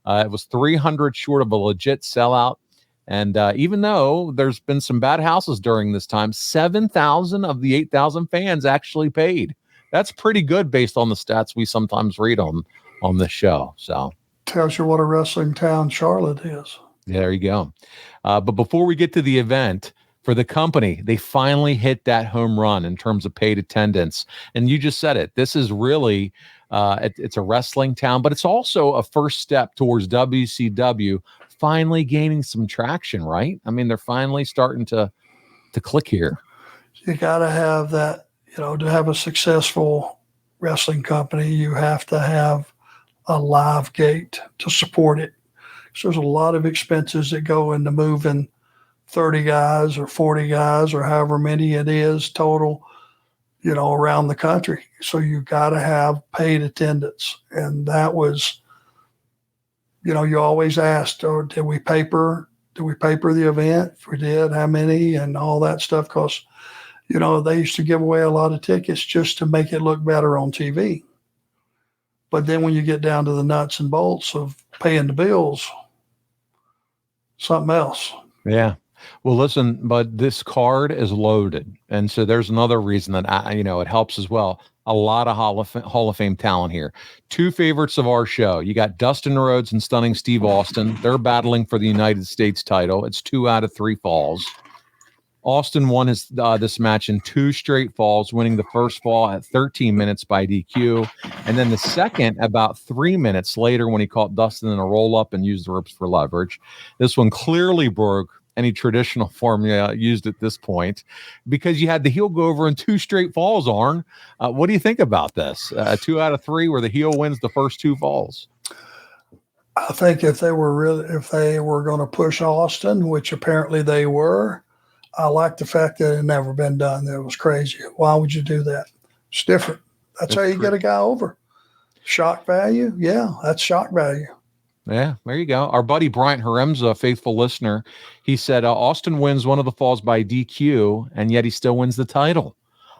It was 300 short of a legit sellout. And even though there's been some bad houses during this time, 7,000 of the 8,000 fans actually paid. That's pretty good based on the stats we sometimes read on this show. So tells you what a wrestling town Charlotte is. There you go. But before we get to the event, for the company, they finally hit that home run in terms of paid attendance. And you just said it. This is really, it's a wrestling town, but it's also a first step towards WCW finally gaining some traction, right? I mean, they're finally starting to click here. You got to have that, to have a successful wrestling company, you have to have a live gate to support it. So there's a lot of expenses that go into moving 30 guys or 40 guys or however many it is total, around the country. So you got to have paid attendance. And that was, you always asked, did we paper the event? If we did, how many and all that stuff? Because, they used to give away a lot of tickets just to make it look better on TV. But then when you get down to the nuts and bolts of paying the bills, something else. Yeah. Well, listen, but this card is loaded. And so there's another reason that, it helps as well. A lot of Hall of Fame talent here. 2 favorites of our show. You got Dustin Rhodes and Stunning Steve Austin. They're battling for the United States title. It's 2 out of 3 falls. Austin won this match in 2 straight falls, winning the first fall at 13 minutes by DQ. And then the second about 3 minutes later when he caught Dustin in a roll-up and used the ropes for leverage. This one clearly broke any traditional formula used at this point because you had the heel go over in 2 straight falls, Arn. What do you think about this? 2 out of 3 where the heel wins the first 2 falls. I think if they were going to push Austin, which apparently they were, I like the fact that it had never been done. That was crazy. Why would you do that? It's different. That's how you get a guy over. Shock value? Yeah, that's shock value. Yeah, there you go. Our buddy Bryant Haremza, a faithful listener, he said Austin wins one of the falls by DQ, and yet he still wins the title.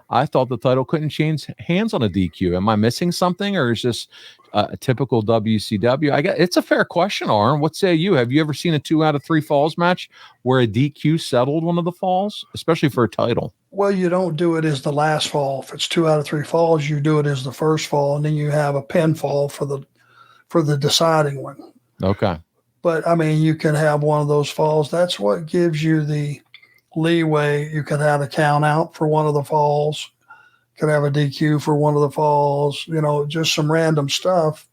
I thought the title couldn't change hands on a DQ. Am I missing something, or is this a typical WCW? I guess it's a fair question, Arn. What say you? Have you ever seen a 2 out of 3 falls match where a DQ settled one of the falls, especially for a title? Well, you don't do it as the last fall. If it's 2 out of 3 falls, you do it as the first fall, and then you have a pinfall for the deciding one. Okay. But I mean, you can have one of those falls. That's what gives you the leeway. You can have a count out for one of the falls. You can have a DQ for one of the falls, just some random stuff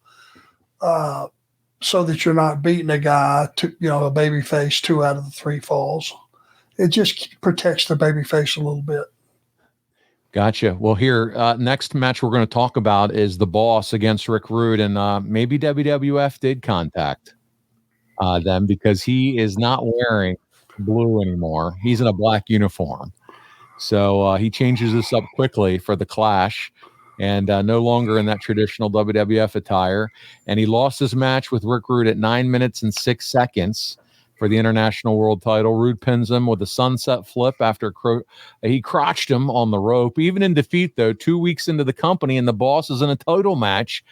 so that you're not beating a guy, a baby face 2 out of the 3 falls. It just protects the baby face a little bit. Gotcha. Well, here, next match we're going to talk about is the Boss against Rick Rude, and maybe WWF did contact them because he is not wearing blue anymore. He's in a black uniform. So he changes this up quickly for the Clash and no longer in that traditional WWF attire. And he lost his match with Rick Rude at 9 minutes and 6 seconds for the International World title. Rude pins him with a sunset flip after he crotched him on the rope. Even in defeat, though, 2 weeks into the company, and the Boss is in a title match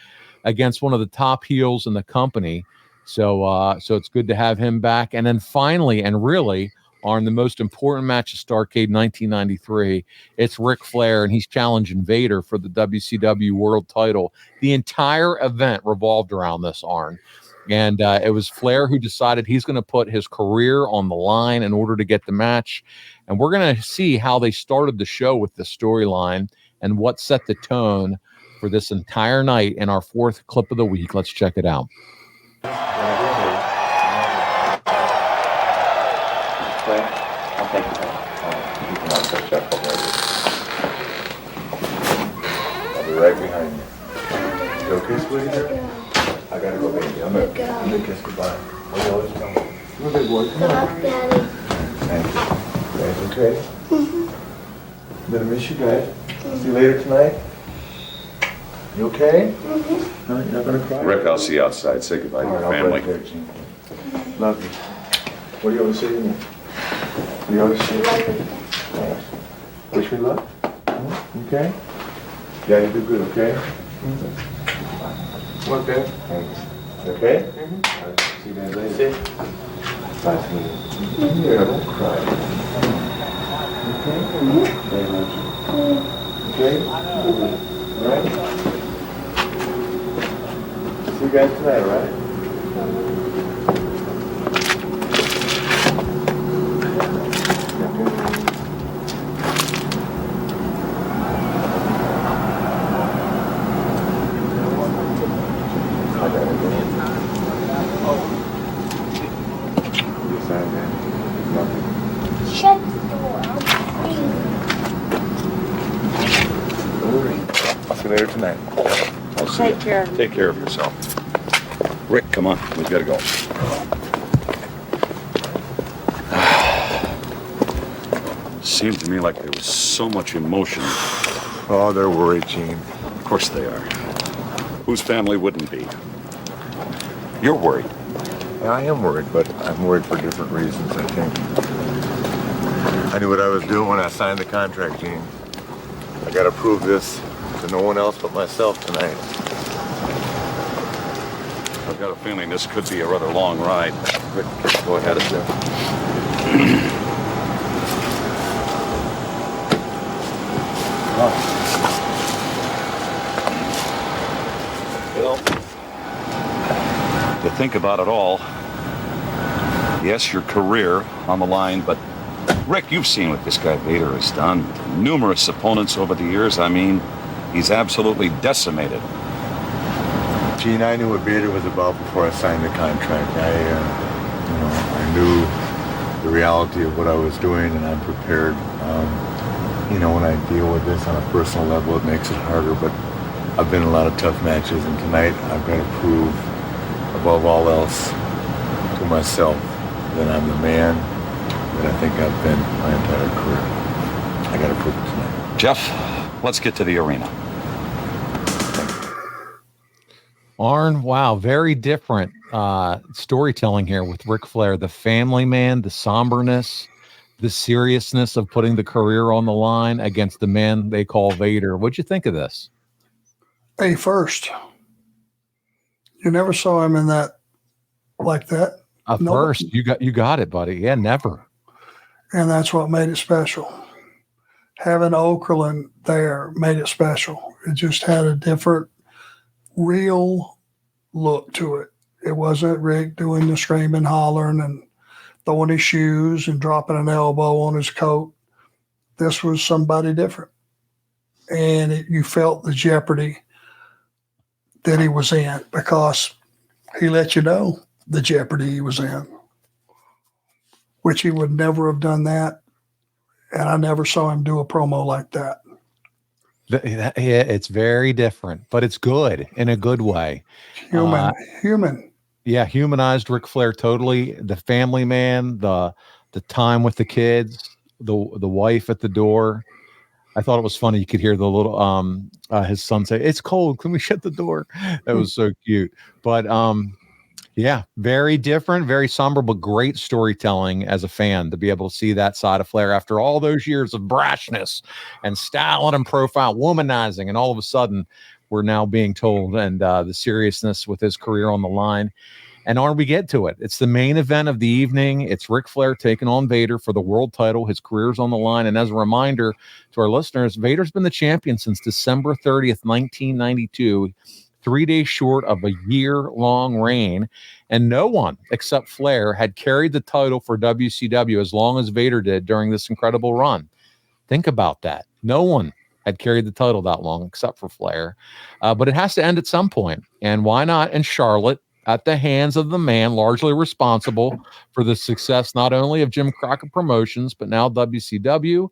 against one of the top heels in the company. So it's good to have him back. And then finally, and really, on the most important match of Starrcade 1993, it's Ric Flair, and he's challenging Vader for the WCW World Title. The entire event revolved around this, Arn. And it was Flair who decided he's going to put his career on the line in order to get the match. And we're going to see how they started the show with the storyline and what set the tone for this entire night in our fourth clip of the week. Let's check it out. I'll take it. You can also check over there. I'll be right behind you. You okay, sweetie? I gotta go, baby. I'm gonna kiss goodbye. What you always tell me? You're a big boy. Come on. Daddy. Thank you. Guys okay? I'm gonna miss you guys. See you later tonight. You okay? No, you're not gonna cry? Rick, I'll see you outside. Say goodbye to your family. Love you. What do you always say to me? You always say, thanks. Wish me luck? Okay? Yeah, you do good, okay? Okay. Thanks. Okay? All right, see you guys later. Bye, sweetie. Yeah, don't cry. Okay? Very much. Okay? All right? See you guys tonight, all right? Shut the door. I'll see you later tonight. I'll see you. Take care of yourself. Rick, come on. We've got to go. Seemed to me like there was so much emotion. Oh, they're worried, Gene. Of course they are. Whose family wouldn't be? You're worried. Yeah, I am worried, but I'm worried for different reasons, I think. I knew what I was doing when I signed the contract, Gene. I gotta prove this to no one else but myself tonight. I've got a feeling this could be a rather long ride. Rick, go ahead, sir. Well, to think about it all, yes, your career on the line, but Rick, you've seen what this guy Vader has done. Numerous opponents over the years. I mean, he's absolutely decimated. Gene, I knew what Vader was about before I signed the contract. I knew the reality of what I was doing, and I'm prepared. When I deal with this on a personal level, it makes it harder, but I've been in a lot of tough matches, and tonight I've got to prove, above all else, to myself that I'm the man that I think I've been my entire career. I got to prove it tonight. Jeff, let's get to the arena. Arn, wow, very different storytelling here with Ric Flair. The family man, the somberness, the seriousness of putting the career on the line against the man they call Vader. What'd you think of this? Hey, first, you never saw him in that like that. First, you got it, buddy. Yeah, never. And that's what made it special. Having Okerlund there made it special. It just had a different, real look to it. It wasn't Rick doing the screaming, hollering, and throwing his shoes and dropping an elbow on his coat. This was somebody different. And you felt the jeopardy that he was in because he let you know the jeopardy he was in, which he would never have done that. And I never saw him do a promo like that. Yeah, it's very different, but it's good in a good way. Human. Yeah, humanized Ric Flair totally. The family man, the time with the kids, the wife at the door. I thought it was funny. You could hear the little his son say, "It's cold. Can we shut the door?" That was so cute. But yeah, very different, very somber, but great storytelling as a fan to be able to see that side of Flair after all those years of brashness and styling and profile, womanizing, and all of a sudden we're now being told, and the seriousness with his career on the line. And Arn, we get to it. It's the main event of the evening. It's Ric Flair taking on Vader for the world title. His career's on the line. And as a reminder to our listeners, Vader's been the champion since December 30th, 1992, 3 days short of a year-long reign. And no one except Flair had carried the title for WCW as long as Vader did during this incredible run. Think about that. No one had carried the title that long except for Flair. But it has to end at some point. And why not in Charlotte, at the hands of the man largely responsible for the success not only of Jim Crockett Promotions, but now WCW.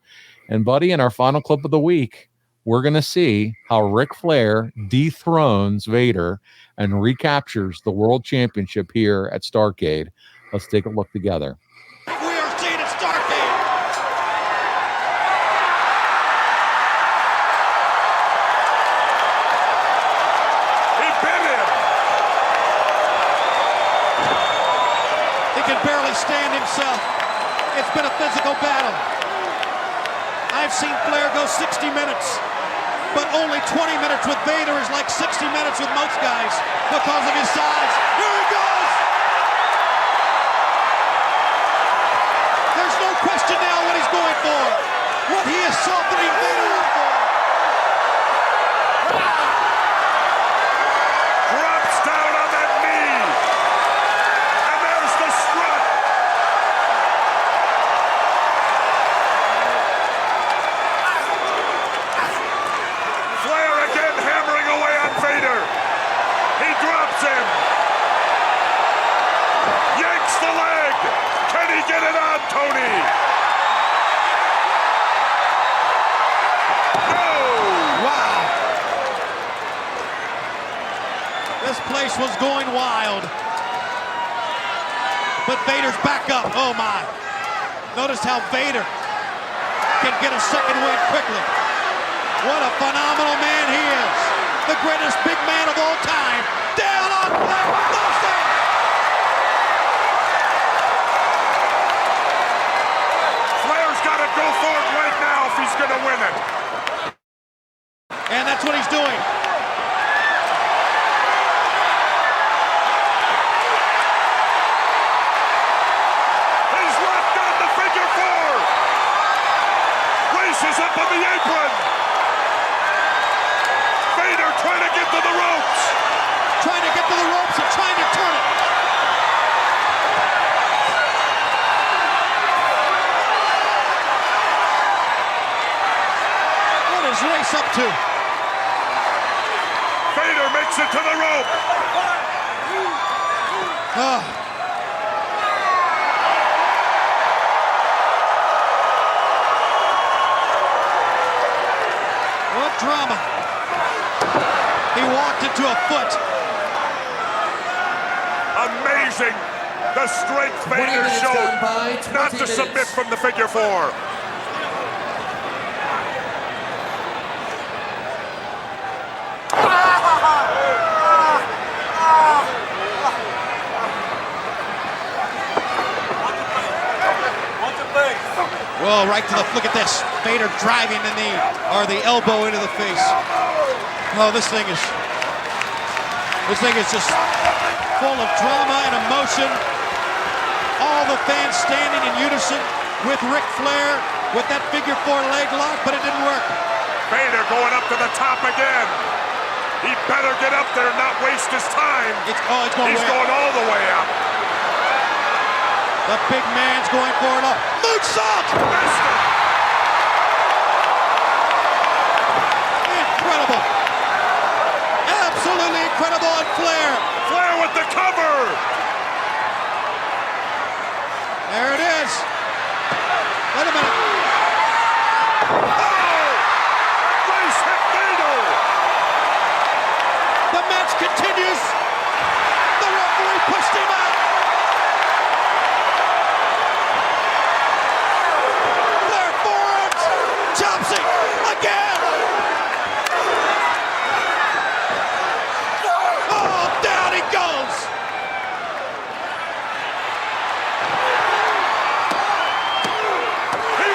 And, buddy, in our final clip of the week, we're going to see how Ric Flair dethrones Vader and recaptures the world championship here at Starrcade. Let's take a look together. We are seeing it Starrcade. He bit him. He can barely stand himself. It's been a physical battle. I've seen Flair go 60 minutes, but only 20 minutes with Vader is like 60 minutes with most guys because of his size. Here he goes! There's no question now what he's going for. What he is softening Vader up for. Drops down on that knee. And there's the strut. Flair again hammering away on Vader. He drops him. Yanks the leg. Can he get it on, Tony? No! Wow. This place was going wild. But Vader's back up. Oh my. Notice how Vader can get a second win quickly. What a phenomenal man he is. The greatest big man of all time. Down on Flair. Lost it. Flair's got to go for it right now if he's going to win it. And that's what he's doing. He's left on the figure four. Races up on the apron. Vader trying to get to the ropes. Trying to get to the ropes and trying to turn it. What is Race up to? Vader makes it to the rope. Oh. What drama. He walked into a foot. Amazing. The strength Vader showed not to submit from the figure four. Well, right to the, look at this. Vader driving the knee, or the elbow into the face. Oh, this thing is just full of drama and emotion. All the fans standing in unison with Ric Flair with that figure four leg lock, but it didn't work. Vader going up to the top again. He better get up there and not waste his time. It's going He's going all the way up. The big man's going for it up. Moonsault! Incredible. Absolutely incredible on Flair. Flair with the cover. There it is. Wait a minute. Oh! Race hit Vader. The match continues. The referee pushed him out. Flair forearms. Chops it again. Oh, down he goes. He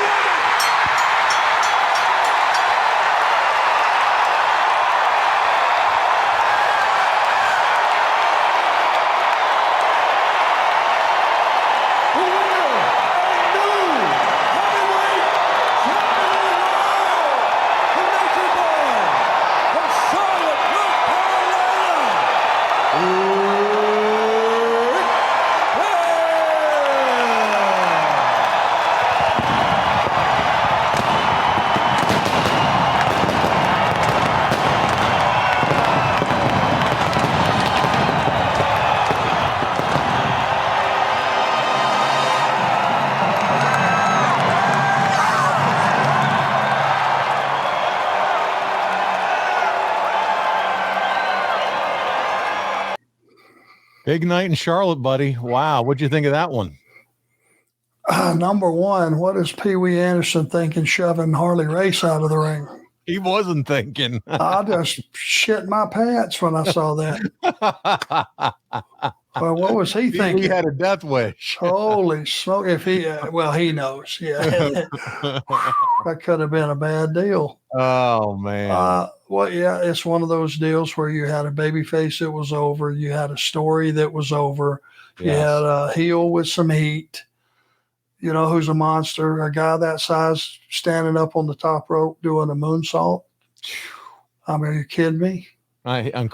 Big night in Charlotte, buddy. Wow. What'd you think of that one? Number one, what is Pee Wee Anderson thinking shoving Harley Race out of the ring? He wasn't thinking. I just shit my pants when I saw that. Well, what was he thinking? He had a death wish. Holy smoke. If he, well, he knows. Yeah. That could have been a bad deal. Oh, man. Well, yeah, it's one of those deals where you had a baby face that was over. You had a story that was over. Yes. You had a heel with some heat. You know, who's a monster, a guy that size standing up on the top rope doing a moonsault. I mean, are you kidding me?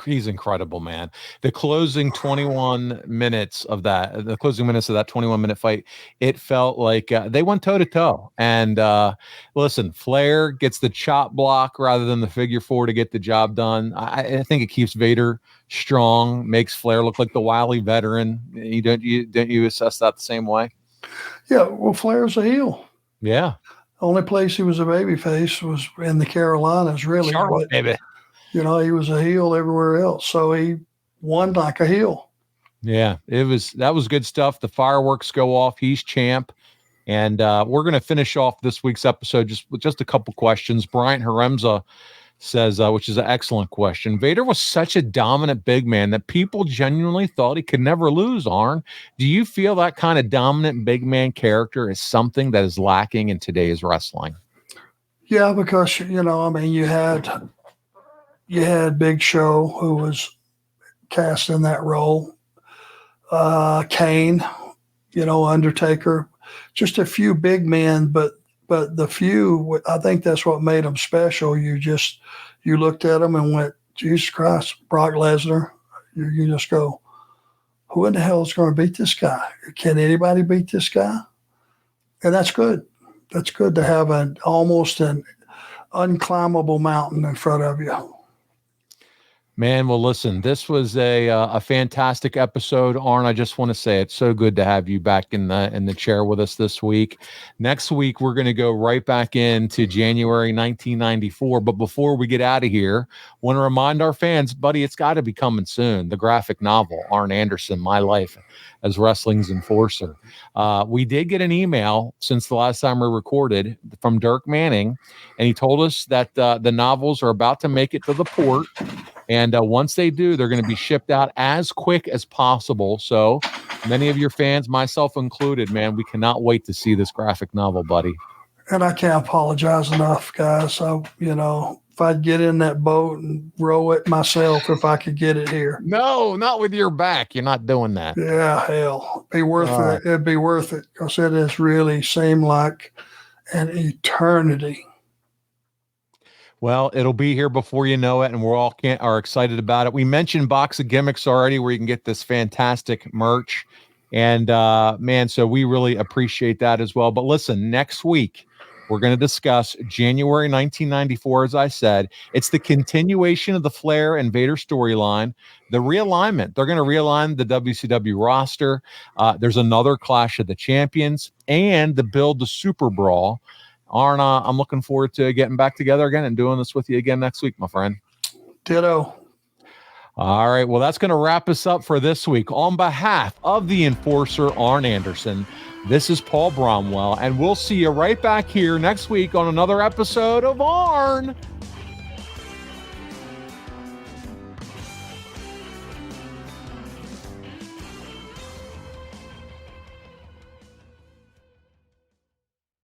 He's incredible, man. The closing 21 minutes of that 21-minute fight, it felt like they went toe to toe. And listen, Flair gets the chop block rather than the figure four to get the job done. I think it keeps Vader strong, makes Flair look like the wily veteran. Don't you assess that the same way? Yeah, well, Flair's a heel. Yeah. The only place he was a babyface was in the Carolinas, really. Charlotte, baby. You know, he was a heel everywhere else. So he won like a heel. Yeah, that was good stuff. The fireworks go off. He's champ. And we're going to finish off this week's episode with just a couple questions. Bryant Haremza says, which is an excellent question. Vader was such a dominant big man that people genuinely thought he could never lose, Arn. Do you feel that kind of dominant big man character is something that is lacking in today's wrestling? Yeah, because, you know, I mean, you had Big Show, who was cast in that role. Kane, you know, Undertaker, just a few big men, but the few, I think that's what made them special. You looked at them and went, Jesus Christ, Brock Lesnar. You just go, who in the hell is going to beat this guy? Can anybody beat this guy? And that's good. That's good to have almost an unclimbable mountain in front of you. Man, well, listen, this was a fantastic episode. Arn, I just want to say it's so good to have you back in the chair with us this week. Next week, we're going to go right back into January 1994. But before we get out of here, want to remind our fans, buddy, it's got to be coming soon. The graphic novel, Arn Anderson, My Life as Wrestling's Enforcer. We did get an email since the last time we recorded from Dirk Manning, and he told us that the novels are about to make it to the port. And once they do, they're going to be shipped out as quick as possible. So many of your fans, myself included, man, we cannot wait to see this graphic novel, buddy. And I can't apologize enough, guys. So, you know, if I'd get in that boat and row it myself, if I could get it here. No, not with your back. You're not doing that. Yeah, hell. It'd be worth it. It'd be worth it because it has really seemed like an eternity. Well, it'll be here before you know it, and we're all are excited about it. We mentioned Box of Gimmicks already, where you can get this fantastic merch. And, man, so we really appreciate that as well. But listen, next week, we're going to discuss January 1994, as I said. It's the continuation of the Flair and Vader storyline, the realignment. They're going to realign the WCW roster. There's another Clash of the Champions, and the build to Super Brawl. Arn, I'm looking forward to getting back together again and doing this with you again next week, my friend. Ditto. All right. Well, that's going to wrap us up for this week. On behalf of the Enforcer, Arn Anderson, this is Paul Bromwell, and we'll see you right back here next week on another episode of Arn